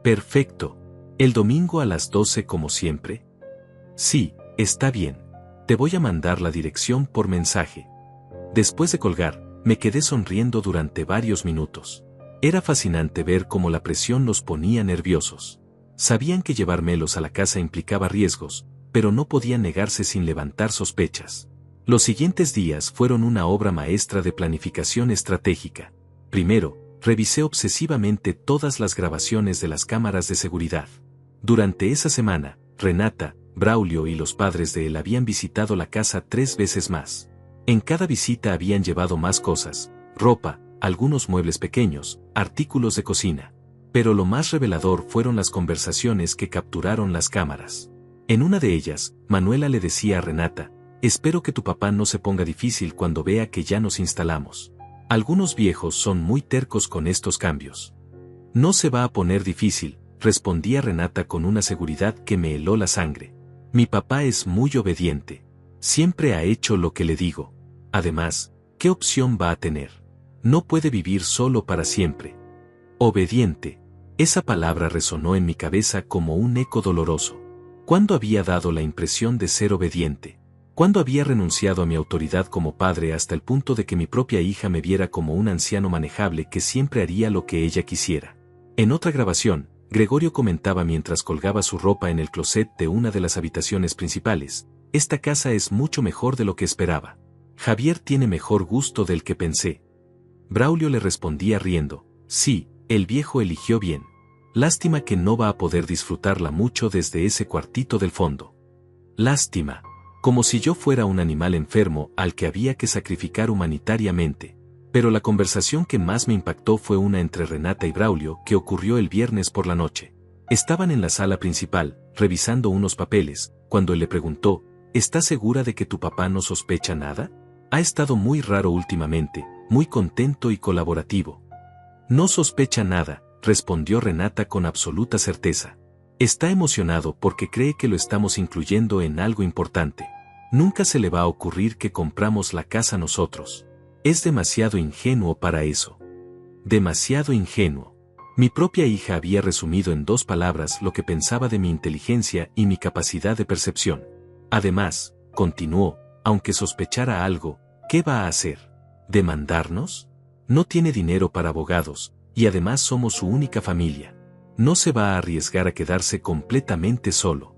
Perfecto. ¿El domingo a las 12 como siempre? Sí, está bien. Te voy a mandar la dirección por mensaje. Después de colgar, me quedé sonriendo durante varios minutos. Era fascinante ver cómo la presión los ponía nerviosos. Sabían que llevármelos a la casa implicaba riesgos, pero no podían negarse sin levantar sospechas. Los siguientes días fueron una obra maestra de planificación estratégica. Primero, revisé obsesivamente todas las grabaciones de las cámaras de seguridad. Durante esa semana, Renata, Braulio y los padres de él habían visitado la casa 3 veces más. En cada visita habían llevado más cosas: ropa, algunos muebles pequeños, artículos de cocina. Pero lo más revelador fueron las conversaciones que capturaron las cámaras. En una de ellas, Manuela le decía a Renata: «Espero que tu papá no se ponga difícil cuando vea que ya nos instalamos. Algunos viejos son muy tercos con estos cambios». «No se va a poner difícil», respondía Renata con una seguridad que me heló la sangre. «Mi papá es muy obediente. Siempre ha hecho lo que le digo. Además, ¿qué opción va a tener? No puede vivir solo para siempre». Obediente. Esa palabra resonó en mi cabeza como un eco doloroso. ¿Cuándo había dado la impresión de ser obediente? ¿Cuándo había renunciado a mi autoridad como padre hasta el punto de que mi propia hija me viera como un anciano manejable que siempre haría lo que ella quisiera? En otra grabación, Gregorio comentaba mientras colgaba su ropa en el closet de una de las habitaciones principales: «Esta casa es mucho mejor de lo que esperaba. Javier tiene mejor gusto del que pensé». Braulio le respondía riendo: «Sí, el viejo eligió bien. Lástima que no va a poder disfrutarla mucho desde ese cuartito del fondo». «Lástima». como si yo fuera un animal enfermo al que había que sacrificar humanitariamente. Pero la conversación que más me impactó fue una entre Renata y Braulio que ocurrió el viernes por la noche. Estaban en la sala principal, revisando unos papeles, cuando él le preguntó, ¿estás segura de que tu papá no sospecha nada? Ha estado muy raro últimamente, muy contento y colaborativo. No sospecha nada, respondió Renata con absoluta certeza. Está emocionado porque cree que lo estamos incluyendo en algo importante. Nunca se le va a ocurrir que compramos la casa nosotros. Es demasiado ingenuo para eso. Demasiado ingenuo. Mi propia hija había resumido en 2 palabras lo que pensaba de mi inteligencia y mi capacidad de percepción. Además, continuó, aunque sospechara algo, ¿qué va a hacer? ¿Demandarnos? No tiene dinero para abogados, y además somos su única familia. No se va a arriesgar a quedarse completamente solo.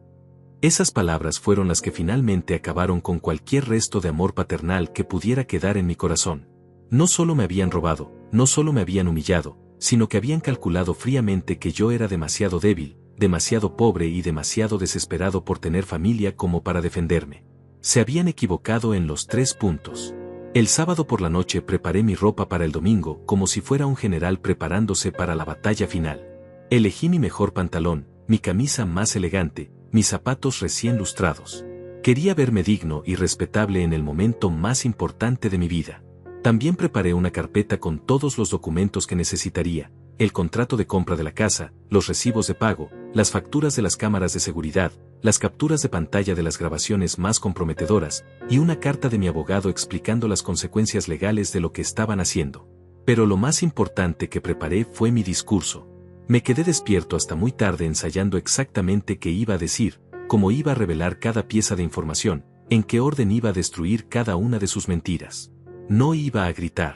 Esas palabras fueron las que finalmente acabaron con cualquier resto de amor paternal que pudiera quedar en mi corazón. No solo me habían robado, no solo me habían humillado, sino que habían calculado fríamente que yo era demasiado débil, demasiado pobre y demasiado desesperado por tener familia como para defenderme. Se habían equivocado en los 3 puntos. El sábado por la noche preparé mi ropa para el domingo como si fuera un general preparándose para la batalla final. Elegí mi mejor pantalón, mi camisa más elegante, mis zapatos recién lustrados. Quería verme digno y respetable en el momento más importante de mi vida. También preparé una carpeta con todos los documentos que necesitaría, el contrato de compra de la casa, los recibos de pago, las facturas de las cámaras de seguridad, las capturas de pantalla de las grabaciones más comprometedoras, y una carta de mi abogado explicando las consecuencias legales de lo que estaban haciendo. Pero lo más importante que preparé fue mi discurso. Me quedé despierto hasta muy tarde ensayando exactamente qué iba a decir, cómo iba a revelar cada pieza de información, en qué orden iba a destruir cada una de sus mentiras. No iba a gritar.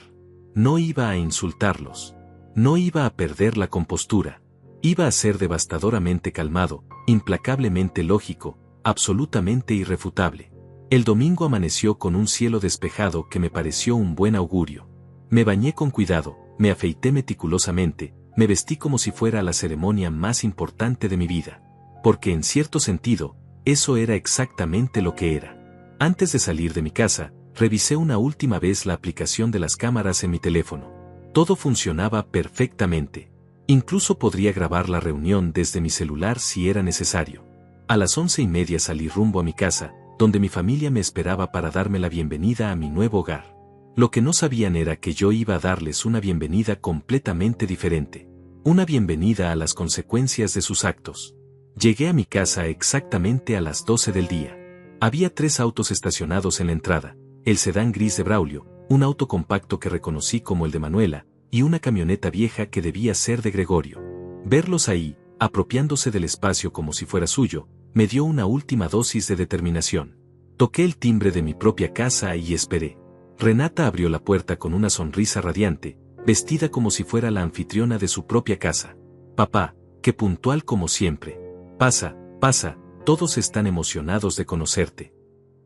No iba a insultarlos. No iba a perder la compostura. Iba a ser devastadoramente calmado, implacablemente lógico, absolutamente irrefutable. El domingo amaneció con un cielo despejado que me pareció un buen augurio. Me bañé con cuidado, me afeité meticulosamente, me vestí como si fuera la ceremonia más importante de mi vida. Porque en cierto sentido, eso era exactamente lo que era. Antes de salir de mi casa, revisé una última vez la aplicación de las cámaras en mi teléfono. Todo funcionaba perfectamente. Incluso podría grabar la reunión desde mi celular si era necesario. A las 11:30 salí rumbo a mi casa, donde mi familia me esperaba para darme la bienvenida a mi nuevo hogar. Lo que no sabían era que yo iba a darles una bienvenida completamente diferente. Una bienvenida a las consecuencias de sus actos. Llegué a mi casa exactamente a las 12 del día. Había 3 autos estacionados en la entrada, el sedán gris de Braulio, un auto compacto que reconocí como el de Manuela, y una camioneta vieja que debía ser de Gregorio. Verlos ahí, apropiándose del espacio como si fuera suyo, me dio una última dosis de determinación. Toqué el timbre de mi propia casa y esperé. Renata abrió la puerta con una sonrisa radiante, vestida como si fuera la anfitriona de su propia casa. Papá, qué puntual como siempre. Pasa, pasa, todos están emocionados de conocerte.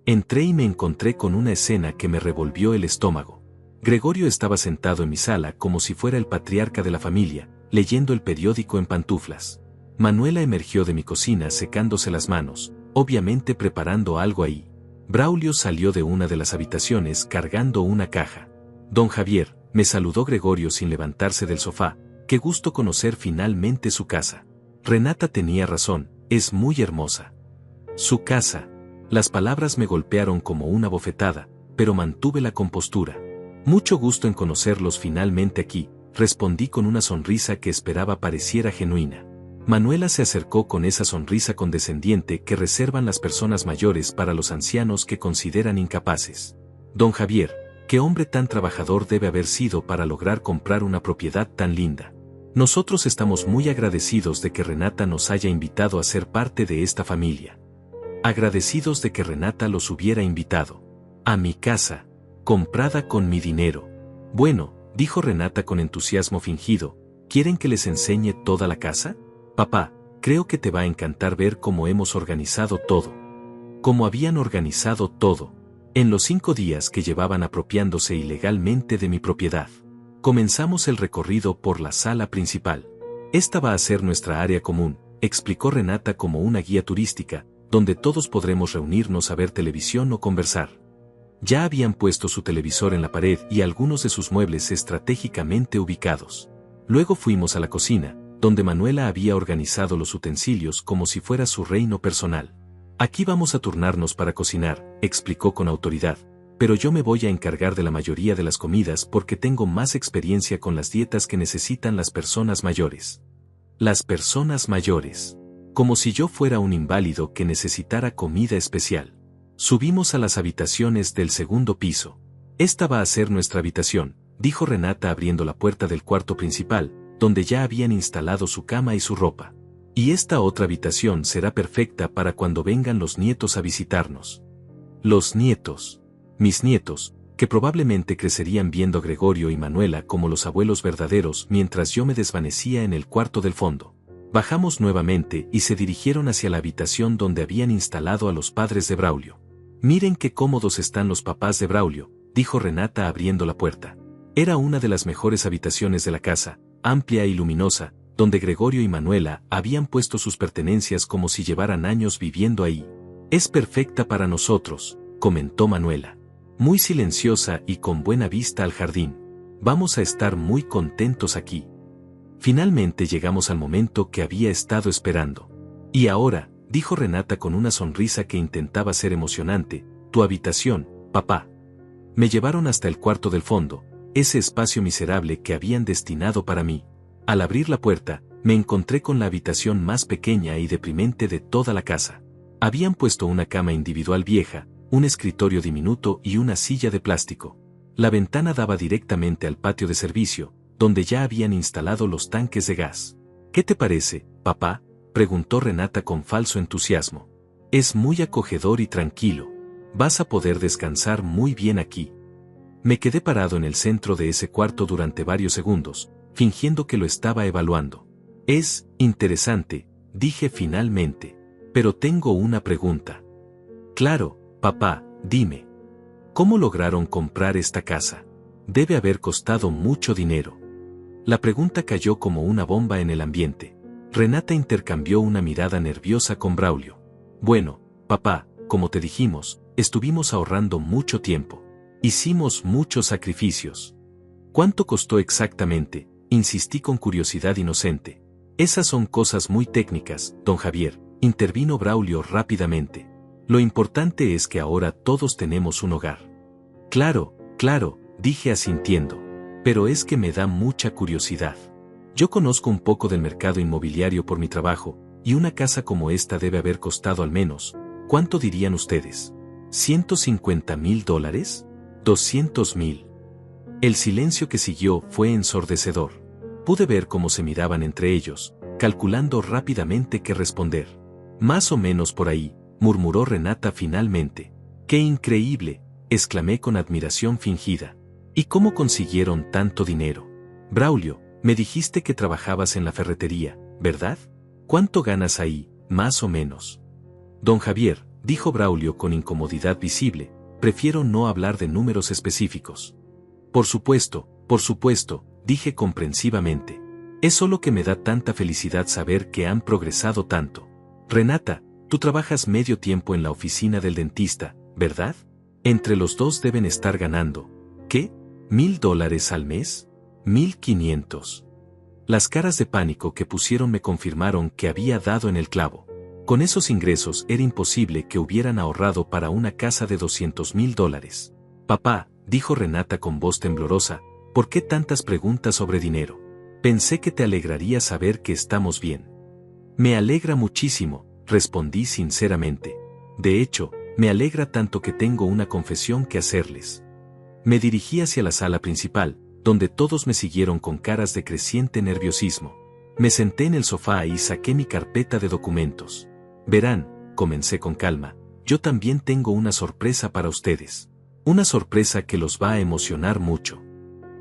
Entré y me encontré con una escena que me revolvió el estómago. Gregorio estaba sentado en mi sala como si fuera el patriarca de la familia, leyendo el periódico en pantuflas. Manuela emergió de mi cocina secándose las manos, obviamente preparando algo ahí. Braulio salió de una de las habitaciones cargando una caja. Don Javier, me saludó Gregorio sin levantarse del sofá, qué gusto conocer finalmente su casa. Renata tenía razón, es muy hermosa. Su casa. Las palabras me golpearon como una bofetada, pero mantuve la compostura. Mucho gusto en conocerlos finalmente aquí, respondí con una sonrisa que esperaba pareciera genuina. Manuela se acercó con esa sonrisa condescendiente que reservan las personas mayores para los ancianos que consideran incapaces. Don Javier, qué hombre tan trabajador debe haber sido para lograr comprar una propiedad tan linda. Nosotros estamos muy agradecidos de que Renata nos haya invitado a ser parte de esta familia. Agradecidos de que Renata los hubiera invitado. A mi casa, comprada con mi dinero. Bueno, dijo Renata con entusiasmo fingido, ¿quieren que les enseñe toda la casa? Papá, creo que te va a encantar ver cómo hemos organizado todo. Cómo habían organizado todo. En los 5 días que llevaban apropiándose ilegalmente de mi propiedad. Comenzamos el recorrido por la sala principal. Esta va a ser nuestra área común, explicó Renata como una guía turística, donde todos podremos reunirnos a ver televisión o conversar. Ya habían puesto su televisor en la pared y algunos de sus muebles estratégicamente ubicados. Luego fuimos a la cocina, donde Manuela había organizado los utensilios como si fuera su reino personal. Aquí vamos a turnarnos para cocinar, explicó con autoridad, pero yo me voy a encargar de la mayoría de las comidas porque tengo más experiencia con las dietas que necesitan las personas mayores. Las personas mayores. Como si yo fuera un inválido que necesitara comida especial. Subimos a las habitaciones del segundo piso. Esta va a ser nuestra habitación, dijo Renata abriendo la puerta del cuarto principal, donde ya habían instalado su cama y su ropa. Y esta otra habitación será perfecta para cuando vengan los nietos a visitarnos. Los nietos. Mis nietos, que probablemente crecerían viendo a Gregorio y Manuela como los abuelos verdaderos mientras yo me desvanecía en el cuarto del fondo. Bajamos nuevamente y se dirigieron hacia la habitación donde habían instalado a los padres de Braulio. Miren qué cómodos están los papás de Braulio, dijo Renata abriendo la puerta. Era una de las mejores habitaciones de la casa, amplia y luminosa, donde Gregorio y Manuela habían puesto sus pertenencias como si llevaran años viviendo ahí. Es perfecta para nosotros, comentó Manuela. Muy silenciosa y con buena vista al jardín. Vamos a estar muy contentos aquí. Finalmente llegamos al momento que había estado esperando. Y ahora, dijo Renata con una sonrisa que intentaba ser emocionante, tu habitación, papá. Me llevaron hasta el cuarto del fondo, ese espacio miserable que habían destinado para mí. Al abrir la puerta, me encontré con la habitación más pequeña y deprimente de toda la casa. Habían puesto una cama individual vieja, un escritorio diminuto y una silla de plástico. La ventana daba directamente al patio de servicio, donde ya habían instalado los tanques de gas. ¿Qué te parece, papá?, preguntó Renata con falso entusiasmo. Es muy acogedor y tranquilo. Vas a poder descansar muy bien aquí. Me quedé parado en el centro de ese cuarto durante varios segundos, fingiendo que lo estaba evaluando. Es interesante, dije finalmente. Pero tengo una pregunta. Claro, papá, dime. ¿Cómo lograron comprar esta casa? Debe haber costado mucho dinero. La pregunta cayó como una bomba en el ambiente. Renata intercambió una mirada nerviosa con Braulio. Bueno, papá, como te dijimos, estuvimos ahorrando mucho tiempo. Hicimos muchos sacrificios. ¿Cuánto costó exactamente?, insistí con curiosidad inocente. Esas son cosas muy técnicas, don Javier, intervino Braulio rápidamente. Lo importante es que ahora todos tenemos un hogar. Claro, claro, dije asintiendo. Pero es que me da mucha curiosidad. Yo conozco un poco del mercado inmobiliario por mi trabajo, y una casa como esta debe haber costado al menos, ¿cuánto dirían ustedes? ¿$150,000? ¿200,000? El silencio que siguió fue ensordecedor. Pude ver cómo se miraban entre ellos, calculando rápidamente qué responder. Más o menos por ahí, murmuró Renata finalmente. ¡Qué increíble!, exclamé con admiración fingida. ¿Y cómo consiguieron tanto dinero? Braulio, me dijiste que trabajabas en la ferretería, ¿verdad? ¿Cuánto ganas ahí, más o menos? Don Javier, dijo Braulio con incomodidad visible, prefiero no hablar de números específicos. Por supuesto, dije comprensivamente. Es solo que me da tanta felicidad saber que han progresado tanto. Renata, tú trabajas medio tiempo en la oficina del dentista, ¿verdad? Entre los dos deben estar ganando, ¿qué? $1,000 al mes? 1,500. Las caras de pánico que pusieron me confirmaron que había dado en el clavo. Con esos ingresos era imposible que hubieran ahorrado para una casa de $200,000. Papá, dijo Renata con voz temblorosa, ¿por qué tantas preguntas sobre dinero? Pensé que te alegraría saber que estamos bien. Me alegra muchísimo, respondí sinceramente. De hecho, me alegra tanto que tengo una confesión que hacerles. Me dirigí hacia la sala principal, donde todos me siguieron con caras de creciente nerviosismo. Me senté en el sofá y saqué mi carpeta de documentos. Verán, comencé con calma, yo también tengo una sorpresa para ustedes. Una sorpresa que los va a emocionar mucho.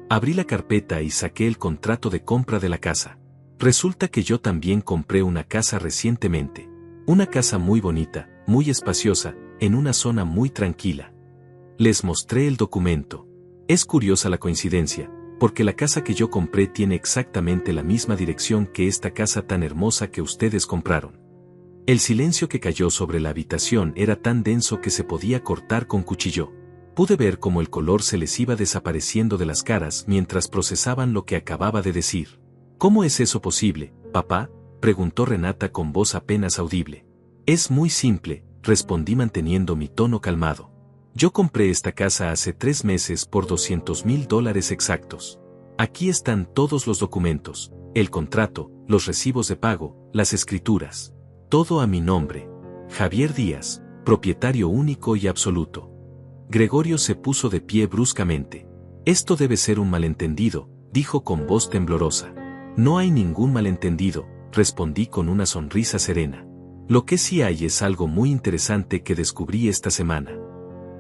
Abrí la carpeta y saqué el contrato de compra de la casa. Resulta que yo también compré una casa recientemente. Una casa muy bonita, muy espaciosa, en una zona muy tranquila. Les mostré el documento. Es curiosa la coincidencia, porque la casa que yo compré tiene exactamente la misma dirección que esta casa tan hermosa que ustedes compraron. El silencio que cayó sobre la habitación era tan denso que se podía cortar con cuchillo. Pude ver cómo el color se les iba desapareciendo de las caras mientras procesaban lo que acababa de decir. ¿Cómo es eso posible, papá?, preguntó Renata con voz apenas audible. Es muy simple, respondí manteniendo mi tono calmado. Yo compré esta casa hace 3 meses por $200,000 exactos. Aquí están todos los documentos, el contrato, los recibos de pago, las escrituras. Todo a mi nombre. Javier Díaz, propietario único y absoluto. Gregorio se puso de pie bruscamente. Esto debe ser un malentendido, dijo con voz temblorosa. No hay ningún malentendido, respondí con una sonrisa serena. Lo que sí hay es algo muy interesante que descubrí esta semana.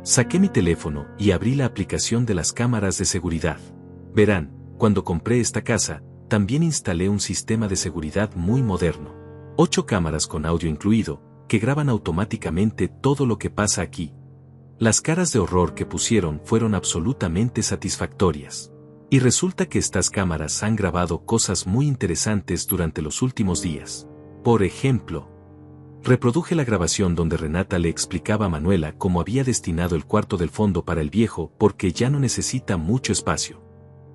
Saqué mi teléfono y abrí la aplicación de las cámaras de seguridad. Verán, cuando compré esta casa, también instalé un sistema de seguridad muy moderno. 8 cámaras con audio incluido, que graban automáticamente todo lo que pasa aquí. Las caras de horror que pusieron fueron absolutamente satisfactorias. Y resulta que estas cámaras han grabado cosas muy interesantes durante los últimos días. Por ejemplo, reproduje la grabación donde Renata le explicaba a Manuela cómo había destinado el cuarto del fondo para el viejo porque ya no necesita mucho espacio.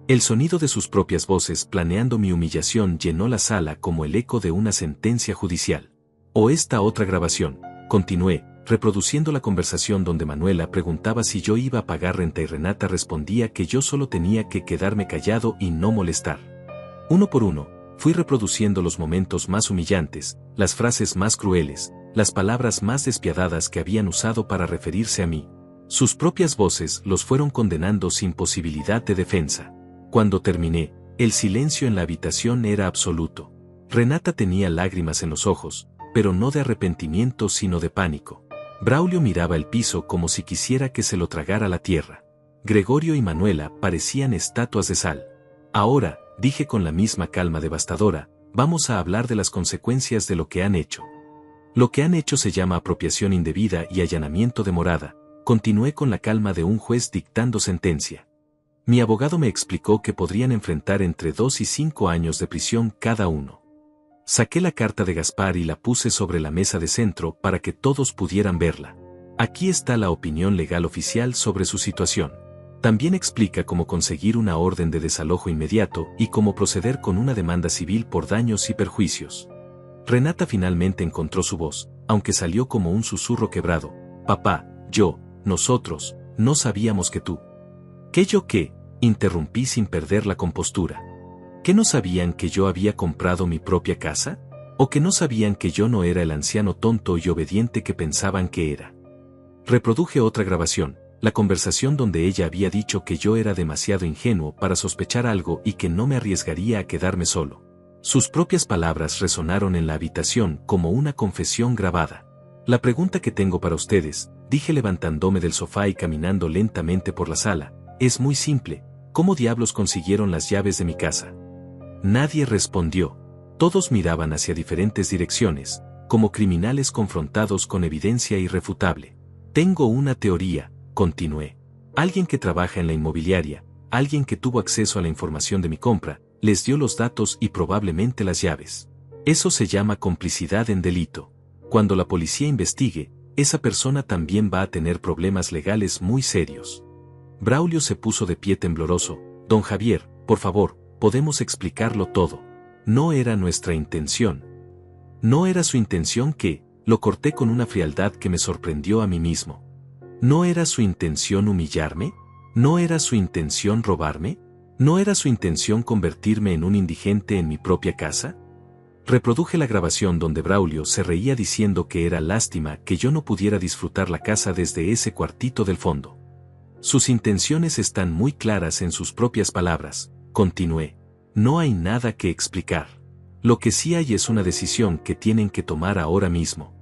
El sonido de sus propias voces planeando mi humillación llenó la sala como el eco de una sentencia judicial. O esta otra grabación, continué, reproduciendo la conversación donde Manuela preguntaba si yo iba a pagar renta y Renata respondía que yo solo tenía que quedarme callado y no molestar. Uno por uno, fui reproduciendo los momentos más humillantes, las frases más crueles, las palabras más despiadadas que habían usado para referirse a mí. Sus propias voces los fueron condenando sin posibilidad de defensa. Cuando terminé, el silencio en la habitación era absoluto. Renata tenía lágrimas en los ojos, pero no de arrepentimiento sino de pánico. Braulio miraba el piso como si quisiera que se lo tragara la tierra. Gregorio y Manuela parecían estatuas de sal. Ahora, dije con la misma calma devastadora, vamos a hablar de las consecuencias de lo que han hecho. Lo que han hecho se llama apropiación indebida y allanamiento de morada. Continué con la calma de un juez dictando sentencia. Mi abogado me explicó que podrían enfrentar entre 2 y 5 años de prisión cada uno. Saqué la carta de Gaspar y la puse sobre la mesa de centro para que todos pudieran verla. Aquí está la opinión legal oficial sobre su situación. También explica cómo conseguir una orden de desalojo inmediato y cómo proceder con una demanda civil por daños y perjuicios. Renata finalmente encontró su voz, aunque salió como un susurro quebrado. Papá, nosotros, no sabíamos que tú. ¿Qué yo qué? Interrumpí sin perder la compostura. ¿Qué no sabían que yo había comprado mi propia casa? ¿O que no sabían que yo no era el anciano tonto y obediente que pensaban que era? Reproduje otra grabación, la conversación donde ella había dicho que yo era demasiado ingenuo para sospechar algo y que no me arriesgaría a quedarme solo. Sus propias palabras resonaron en la habitación como una confesión grabada. La pregunta que tengo para ustedes, dije levantándome del sofá y caminando lentamente por la sala, es muy simple. ¿Cómo diablos consiguieron las llaves de mi casa? Nadie respondió. Todos miraban hacia diferentes direcciones, como criminales confrontados con evidencia irrefutable. Tengo una teoría, continué. Alguien que trabaja en la inmobiliaria, alguien que tuvo acceso a la información de mi compra, les dio los datos y probablemente las llaves. Eso se llama complicidad en delito. Cuando la policía investigue, esa persona también va a tener problemas legales muy serios. Braulio se puso de pie tembloroso. Don Javier, por favor, podemos explicarlo todo. No era nuestra intención. No era su intención que, lo corté con una frialdad que me sorprendió a mí mismo. ¿No era su intención humillarme? ¿No era su intención robarme? ¿No era su intención convertirme en un indigente en mi propia casa? Reproduje la grabación donde Braulio se reía diciendo que era lástima que yo no pudiera disfrutar la casa desde ese cuartito del fondo. Sus intenciones están muy claras en sus propias palabras, continué. No hay nada que explicar. Lo que sí hay es una decisión que tienen que tomar ahora mismo.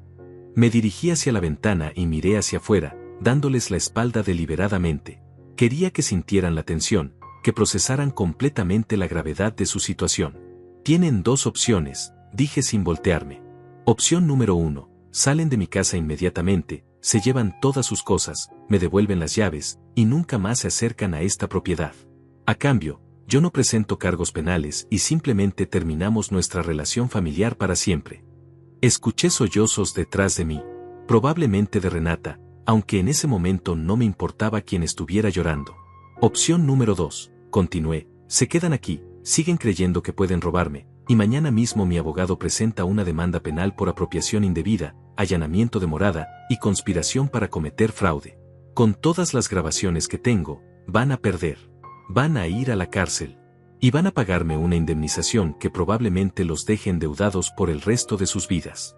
Me dirigí hacia la ventana y miré hacia afuera, dándoles la espalda deliberadamente. Quería que sintieran la tensión, que procesaran completamente la gravedad de su situación. Tienen 2 opciones, dije sin voltearme. Opción número 1, salen de mi casa inmediatamente, se llevan todas sus cosas, me devuelven las llaves, y nunca más se acercan a esta propiedad. A cambio, yo no presento cargos penales y simplemente terminamos nuestra relación familiar para siempre. Escuché sollozos detrás de mí, probablemente de Renata, aunque en ese momento no me importaba quién estuviera llorando. Opción número 2, continué, se quedan aquí, siguen creyendo que pueden robarme, y mañana mismo mi abogado presenta una demanda penal por apropiación indebida, allanamiento de morada y conspiración para cometer fraude. Con todas las grabaciones que tengo, van a perder. Van a ir a la cárcel. Y van a pagarme una indemnización que probablemente los deje endeudados por el resto de sus vidas.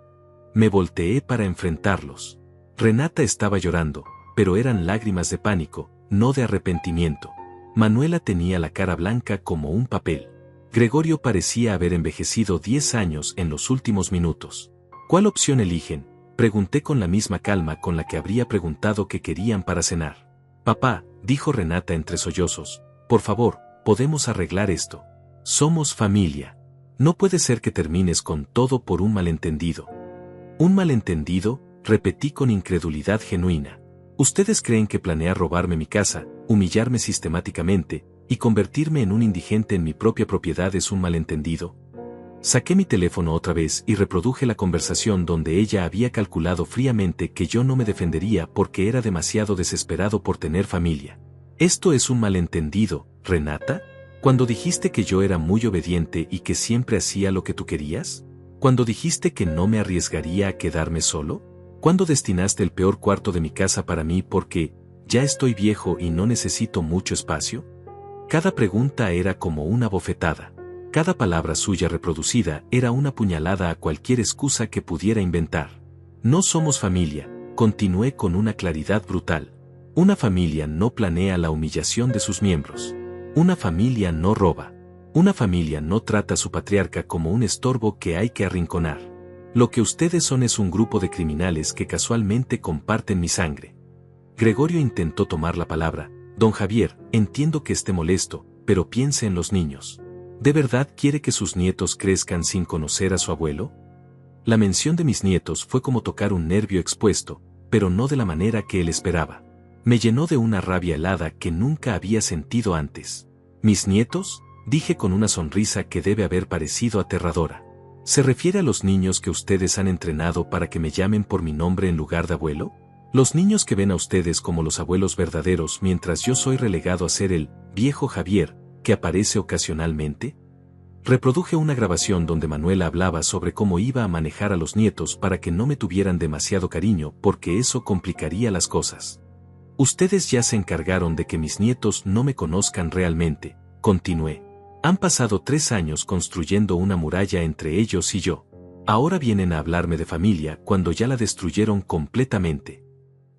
Me volteé para enfrentarlos. Renata estaba llorando, pero eran lágrimas de pánico, no de arrepentimiento. Manuela tenía la cara blanca como un papel. Gregorio parecía haber envejecido 10 años en los últimos minutos. ¿Cuál opción eligen?, pregunté con la misma calma con la que habría preguntado qué querían para cenar. Papá, dijo Renata entre sollozos, por favor, podemos arreglar esto. Somos familia. No puede ser que termines con todo por un malentendido. ¿Un malentendido?, repetí con incredulidad genuina. ¿Ustedes creen que planea robarme mi casa, humillarme sistemáticamente, y convertirme en un indigente en mi propia propiedad es un malentendido? Saqué mi teléfono otra vez y reproduje la conversación donde ella había calculado fríamente que yo no me defendería porque era demasiado desesperado por tener familia. ¿Esto es un malentendido, Renata? ¿Cuando dijiste que yo era muy obediente y que siempre hacía lo que tú querías? ¿Cuando dijiste que no me arriesgaría a quedarme solo? ¿Cuándo destinaste el peor cuarto de mi casa para mí porque ya estoy viejo y no necesito mucho espacio? Cada pregunta era como una bofetada. Cada palabra suya reproducida era una puñalada a cualquier excusa que pudiera inventar. No somos familia, continué con una claridad brutal. Una familia no planea la humillación de sus miembros. Una familia no roba. Una familia no trata a su patriarca como un estorbo que hay que arrinconar. Lo que ustedes son es un grupo de criminales que casualmente comparten mi sangre. Gregorio intentó tomar la palabra. Don Javier, entiendo que esté molesto, pero piense en los niños. ¿De verdad quiere que sus nietos crezcan sin conocer a su abuelo? La mención de mis nietos fue como tocar un nervio expuesto, pero no de la manera que él esperaba. Me llenó de una rabia helada que nunca había sentido antes. ¿Mis nietos?, dije con una sonrisa que debe haber parecido aterradora. ¿Se refiere a los niños que ustedes han entrenado para que me llamen por mi nombre en lugar de abuelo? ¿Los niños que ven a ustedes como los abuelos verdaderos mientras yo soy relegado a ser el viejo Javier, que aparece ocasionalmente? Reproduje una grabación donde Manuela hablaba sobre cómo iba a manejar a los nietos para que no me tuvieran demasiado cariño porque eso complicaría las cosas. Ustedes ya se encargaron de que mis nietos no me conozcan realmente, continué. Han pasado 3 años construyendo una muralla entre ellos y yo. Ahora vienen a hablarme de familia cuando ya la destruyeron completamente.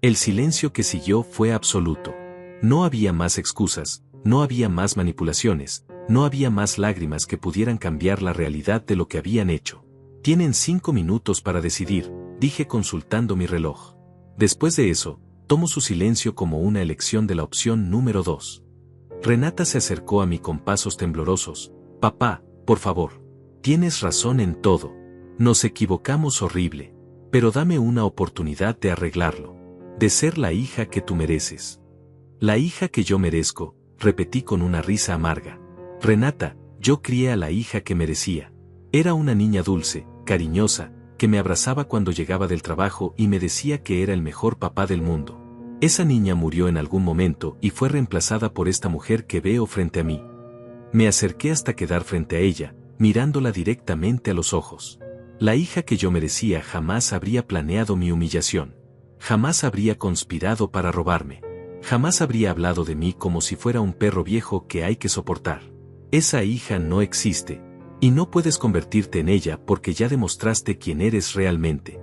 El silencio que siguió fue absoluto. No había más excusas, no había más manipulaciones, no había más lágrimas que pudieran cambiar la realidad de lo que habían hecho. Tienen 5 minutos para decidir, dije consultando mi reloj. Después de eso, tomo su silencio como una elección de la opción número 2. Renata se acercó a mí con pasos temblorosos. Papá, por favor. Tienes razón en todo. Nos equivocamos horrible. Pero dame una oportunidad de arreglarlo. De ser la hija que tú mereces. La hija que yo merezco, repetí con una risa amarga. Renata, yo crié a la hija que merecía. Era una niña dulce, cariñosa, que me abrazaba cuando llegaba del trabajo y me decía que era el mejor papá del mundo. Esa niña murió en algún momento y fue reemplazada por esta mujer que veo frente a mí. Me acerqué hasta quedar frente a ella, mirándola directamente a los ojos. La hija que yo merecía jamás habría planeado mi humillación. Jamás habría conspirado para robarme. Jamás habría hablado de mí como si fuera un perro viejo que hay que soportar. Esa hija no existe. Y no puedes convertirte en ella porque ya demostraste quién eres realmente.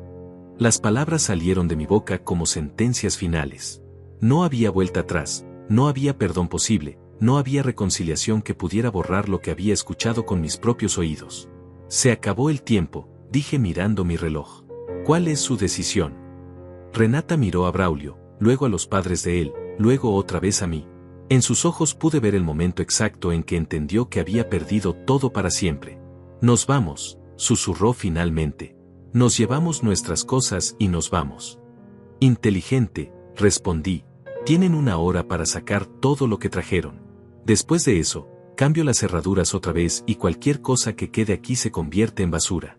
Las palabras salieron de mi boca como sentencias finales. No había vuelta atrás, no había perdón posible, no había reconciliación que pudiera borrar lo que había escuchado con mis propios oídos. Se acabó el tiempo, dije mirando mi reloj. ¿Cuál es su decisión? Renata miró a Braulio, luego a los padres de él, luego otra vez a mí. En sus ojos pude ver el momento exacto en que entendió que había perdido todo para siempre. Nos vamos, susurró finalmente. Nos llevamos nuestras cosas y nos vamos. Inteligente, respondí. Tienen 1 hora para sacar todo lo que trajeron. Después de eso, cambio las cerraduras otra vez y cualquier cosa que quede aquí se convierte en basura.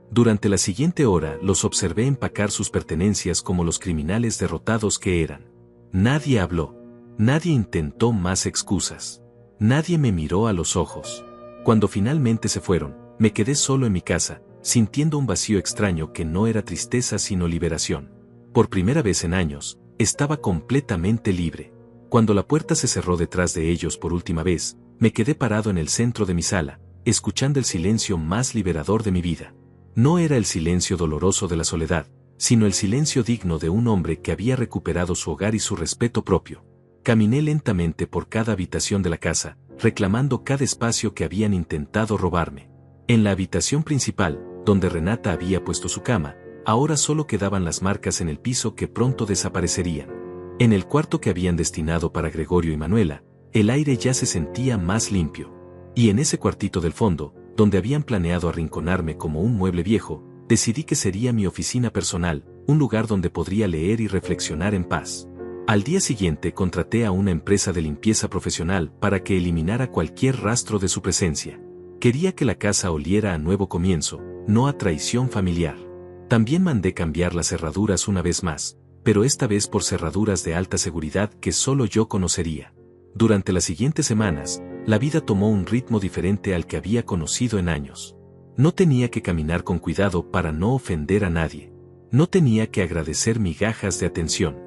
Durante la siguiente hora los observé empacar sus pertenencias como los criminales derrotados que eran. Nadie habló. Nadie intentó más excusas. Nadie me miró a los ojos. Cuando finalmente se fueron, me quedé solo en mi casa, sintiendo un vacío extraño que no era tristeza sino liberación. Por primera vez en años, estaba completamente libre. Cuando la puerta se cerró detrás de ellos por última vez, me quedé parado en el centro de mi sala, escuchando el silencio más liberador de mi vida. No era el silencio doloroso de la soledad, sino el silencio digno de un hombre que había recuperado su hogar y su respeto propio. Caminé lentamente por cada habitación de la casa, reclamando cada espacio que habían intentado robarme. En la habitación principal, donde Renata había puesto su cama, ahora solo quedaban las marcas en el piso que pronto desaparecerían. En el cuarto que habían destinado para Gregorio y Manuela, el aire ya se sentía más limpio. Y en ese cuartito del fondo, donde habían planeado arrinconarme como un mueble viejo, decidí que sería mi oficina personal, un lugar donde podría leer y reflexionar en paz. Al día siguiente contraté a una empresa de limpieza profesional para que eliminara cualquier rastro de su presencia. Quería que la casa oliera a nuevo comienzo, no a traición familiar. También mandé cambiar las cerraduras una vez más, pero esta vez por cerraduras de alta seguridad que solo yo conocería. Durante las siguientes semanas, la vida tomó un ritmo diferente al que había conocido en años. No tenía que caminar con cuidado para no ofender a nadie. No tenía que agradecer migajas de atención.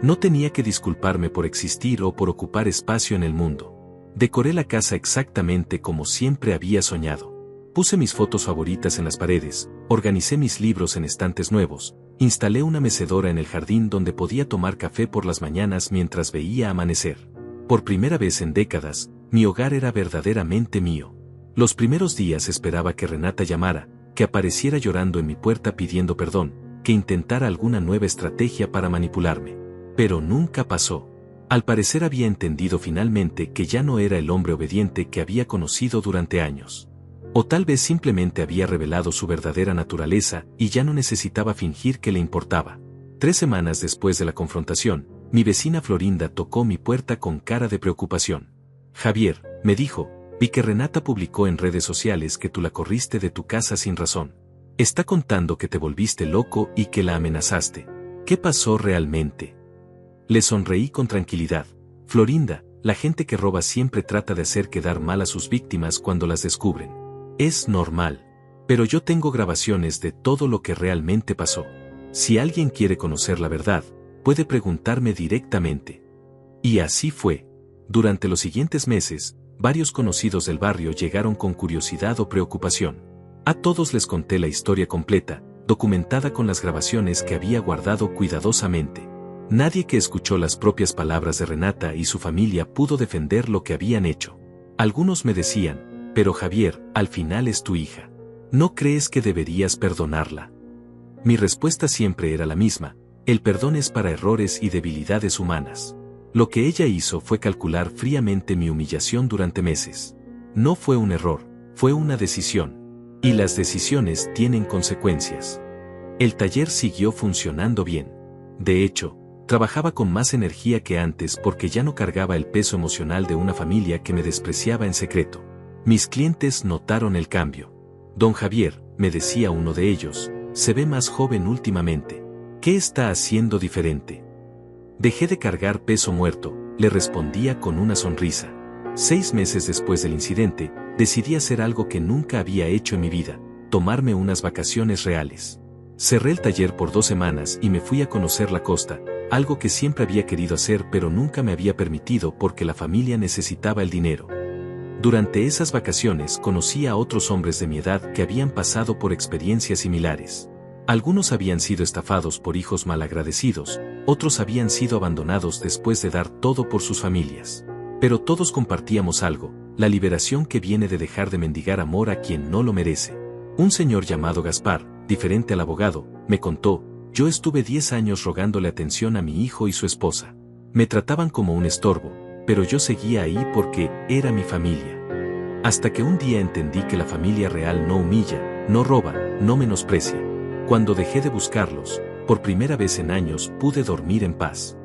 No tenía que disculparme por existir o por ocupar espacio en el mundo. Decoré la casa exactamente como siempre había soñado. Puse mis fotos favoritas en las paredes, organicé mis libros en estantes nuevos, instalé una mecedora en el jardín donde podía tomar café por las mañanas mientras veía amanecer. Por primera vez en décadas, mi hogar era verdaderamente mío. Los primeros días esperaba que Renata llamara, que apareciera llorando en mi puerta pidiendo perdón, que intentara alguna nueva estrategia para manipularme. Pero nunca pasó. Al parecer había entendido finalmente que ya no era el hombre obediente que había conocido durante años. O tal vez simplemente había revelado su verdadera naturaleza y ya no necesitaba fingir que le importaba. 3 semanas después de la confrontación, mi vecina Florinda tocó mi puerta con cara de preocupación. Javier, me dijo, vi que Renata publicó en redes sociales que tú la corriste de tu casa sin razón. Está contando que te volviste loco y que la amenazaste. ¿Qué pasó realmente? Le sonreí con tranquilidad. Florinda, la gente que roba siempre trata de hacer quedar mal a sus víctimas cuando las descubren. Es normal. Pero yo tengo grabaciones de todo lo que realmente pasó. Si alguien quiere conocer la verdad, puede preguntarme directamente. Y así fue. Durante los siguientes meses, varios conocidos del barrio llegaron con curiosidad o preocupación. A todos les conté la historia completa, documentada con las grabaciones que había guardado cuidadosamente. Nadie que escuchó las propias palabras de Renata y su familia pudo defender lo que habían hecho. Algunos me decían, pero Javier, al final es tu hija. ¿No crees que deberías perdonarla? Mi respuesta siempre era la misma, el perdón es para errores y debilidades humanas. Lo que ella hizo fue calcular fríamente mi humillación durante meses. No fue un error, fue una decisión. Y las decisiones tienen consecuencias. El taller siguió funcionando bien. De hecho, trabajaba con más energía que antes porque ya no cargaba el peso emocional de una familia que me despreciaba en secreto. Mis clientes notaron el cambio. Don Javier, me decía uno de ellos, se ve más joven últimamente. ¿Qué está haciendo diferente? Dejé de cargar peso muerto, le respondía con una sonrisa. 6 meses después del incidente, decidí hacer algo que nunca había hecho en mi vida, tomarme unas vacaciones reales. Cerré el taller por 2 semanas y me fui a conocer la costa, algo que siempre había querido hacer pero nunca me había permitido porque la familia necesitaba el dinero. Durante esas vacaciones conocí a otros hombres de mi edad que habían pasado por experiencias similares. Algunos habían sido estafados por hijos malagradecidos, otros habían sido abandonados después de dar todo por sus familias. Pero todos compartíamos algo, la liberación que viene de dejar de mendigar amor a quien no lo merece. Un señor llamado Gaspar, diferente al abogado, me contó, yo estuve 10 años rogándole atención a mi hijo y su esposa. Me trataban como un estorbo, pero yo seguía ahí porque era mi familia. Hasta que un día entendí que la familia real no humilla, no roba, no menosprecia. Cuando dejé de buscarlos, por primera vez en años pude dormir en paz.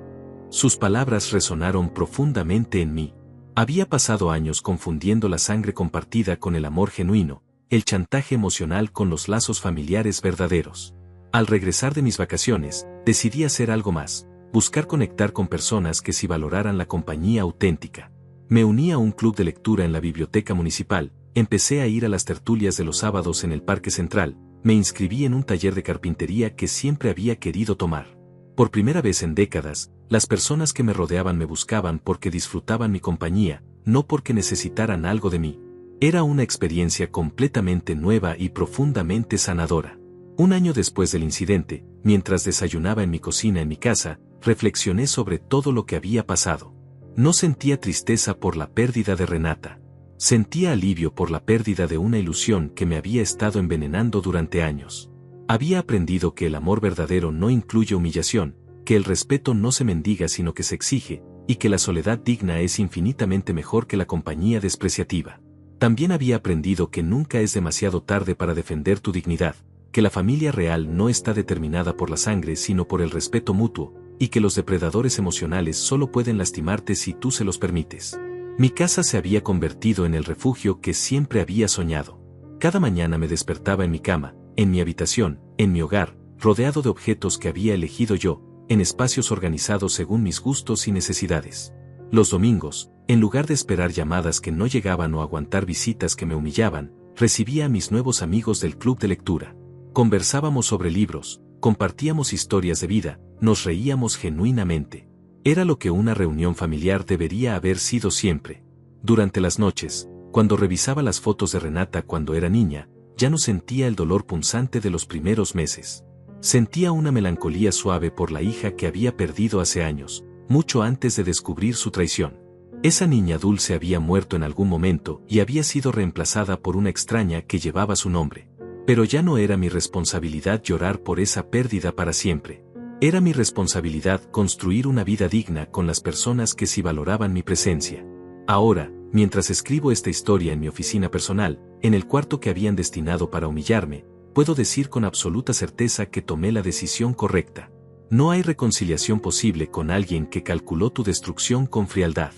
Sus palabras resonaron profundamente en mí. Había pasado años confundiendo la sangre compartida con el amor genuino, el chantaje emocional con los lazos familiares verdaderos. Al regresar de mis vacaciones, decidí hacer algo más, buscar conectar con personas que sí valoraran la compañía auténtica. Me uní a un club de lectura en la biblioteca municipal, empecé a ir a las tertulias de los sábados en el Parque Central, me inscribí en un taller de carpintería que siempre había querido tomar. Por primera vez en décadas, las personas que me rodeaban me buscaban porque disfrutaban mi compañía, no porque necesitaran algo de mí. Era una experiencia completamente nueva y profundamente sanadora. Un año después del incidente, mientras desayunaba en mi cocina en mi casa, reflexioné sobre todo lo que había pasado. No sentía tristeza por la pérdida de Renata. Sentía alivio por la pérdida de una ilusión que me había estado envenenando durante años. Había aprendido que el amor verdadero no incluye humillación, que el respeto no se mendiga sino que se exige, y que la soledad digna es infinitamente mejor que la compañía despreciativa. También había aprendido que nunca es demasiado tarde para defender tu dignidad, que la familia real no está determinada por la sangre sino por el respeto mutuo, y que los depredadores emocionales solo pueden lastimarte si tú se los permites. Mi casa se había convertido en el refugio que siempre había soñado. Cada mañana me despertaba en mi cama, en mi habitación, en mi hogar, rodeado de objetos que había elegido yo, en espacios organizados según mis gustos y necesidades. Los domingos, en lugar de esperar llamadas que no llegaban o aguantar visitas que me humillaban, recibía a mis nuevos amigos del club de lectura. Conversábamos sobre libros, compartíamos historias de vida, nos reíamos genuinamente. Era lo que una reunión familiar debería haber sido siempre. Durante las noches, cuando revisaba las fotos de Renata cuando era niña, ya no sentía el dolor punzante de los primeros meses. Sentía una melancolía suave por la hija que había perdido hace años, mucho antes de descubrir su traición. Esa niña dulce había muerto en algún momento y había sido reemplazada por una extraña que llevaba su nombre. Pero ya no era mi responsabilidad llorar por esa pérdida para siempre. Era mi responsabilidad construir una vida digna con las personas que sí valoraban mi presencia. Ahora, mientras escribo esta historia en mi oficina personal, en el cuarto que habían destinado para humillarme, puedo decir con absoluta certeza que tomé la decisión correcta. No hay reconciliación posible con alguien que calculó tu destrucción con frialdad.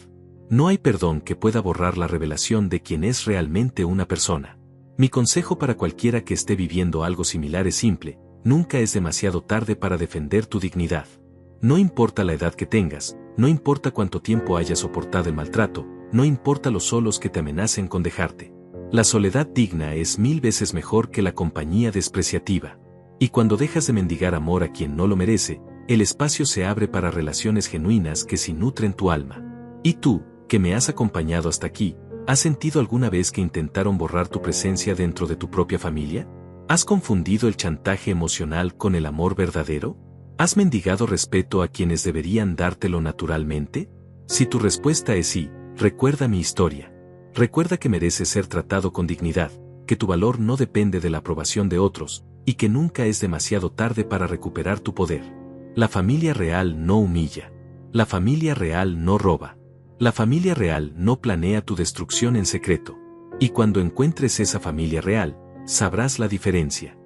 No hay perdón que pueda borrar la revelación de quién es realmente una persona. Mi consejo para cualquiera que esté viviendo algo similar es simple: nunca es demasiado tarde para defender tu dignidad. No importa la edad que tengas, no importa cuánto tiempo hayas soportado el maltrato, no importa los solos que te amenacen con dejarte. La soledad digna es 1000 veces mejor que la compañía despreciativa. Y cuando dejas de mendigar amor a quien no lo merece, el espacio se abre para relaciones genuinas que sí nutren tu alma. ¿Y tú, que me has acompañado hasta aquí, has sentido alguna vez que intentaron borrar tu presencia dentro de tu propia familia? ¿Has confundido el chantaje emocional con el amor verdadero? ¿Has mendigado respeto a quienes deberían dártelo naturalmente? Si tu respuesta es sí, recuerda mi historia. Recuerda que mereces ser tratado con dignidad, que tu valor no depende de la aprobación de otros, y que nunca es demasiado tarde para recuperar tu poder. La familia real no humilla. La familia real no roba. La familia real no planea tu destrucción en secreto. Y cuando encuentres esa familia real, sabrás la diferencia.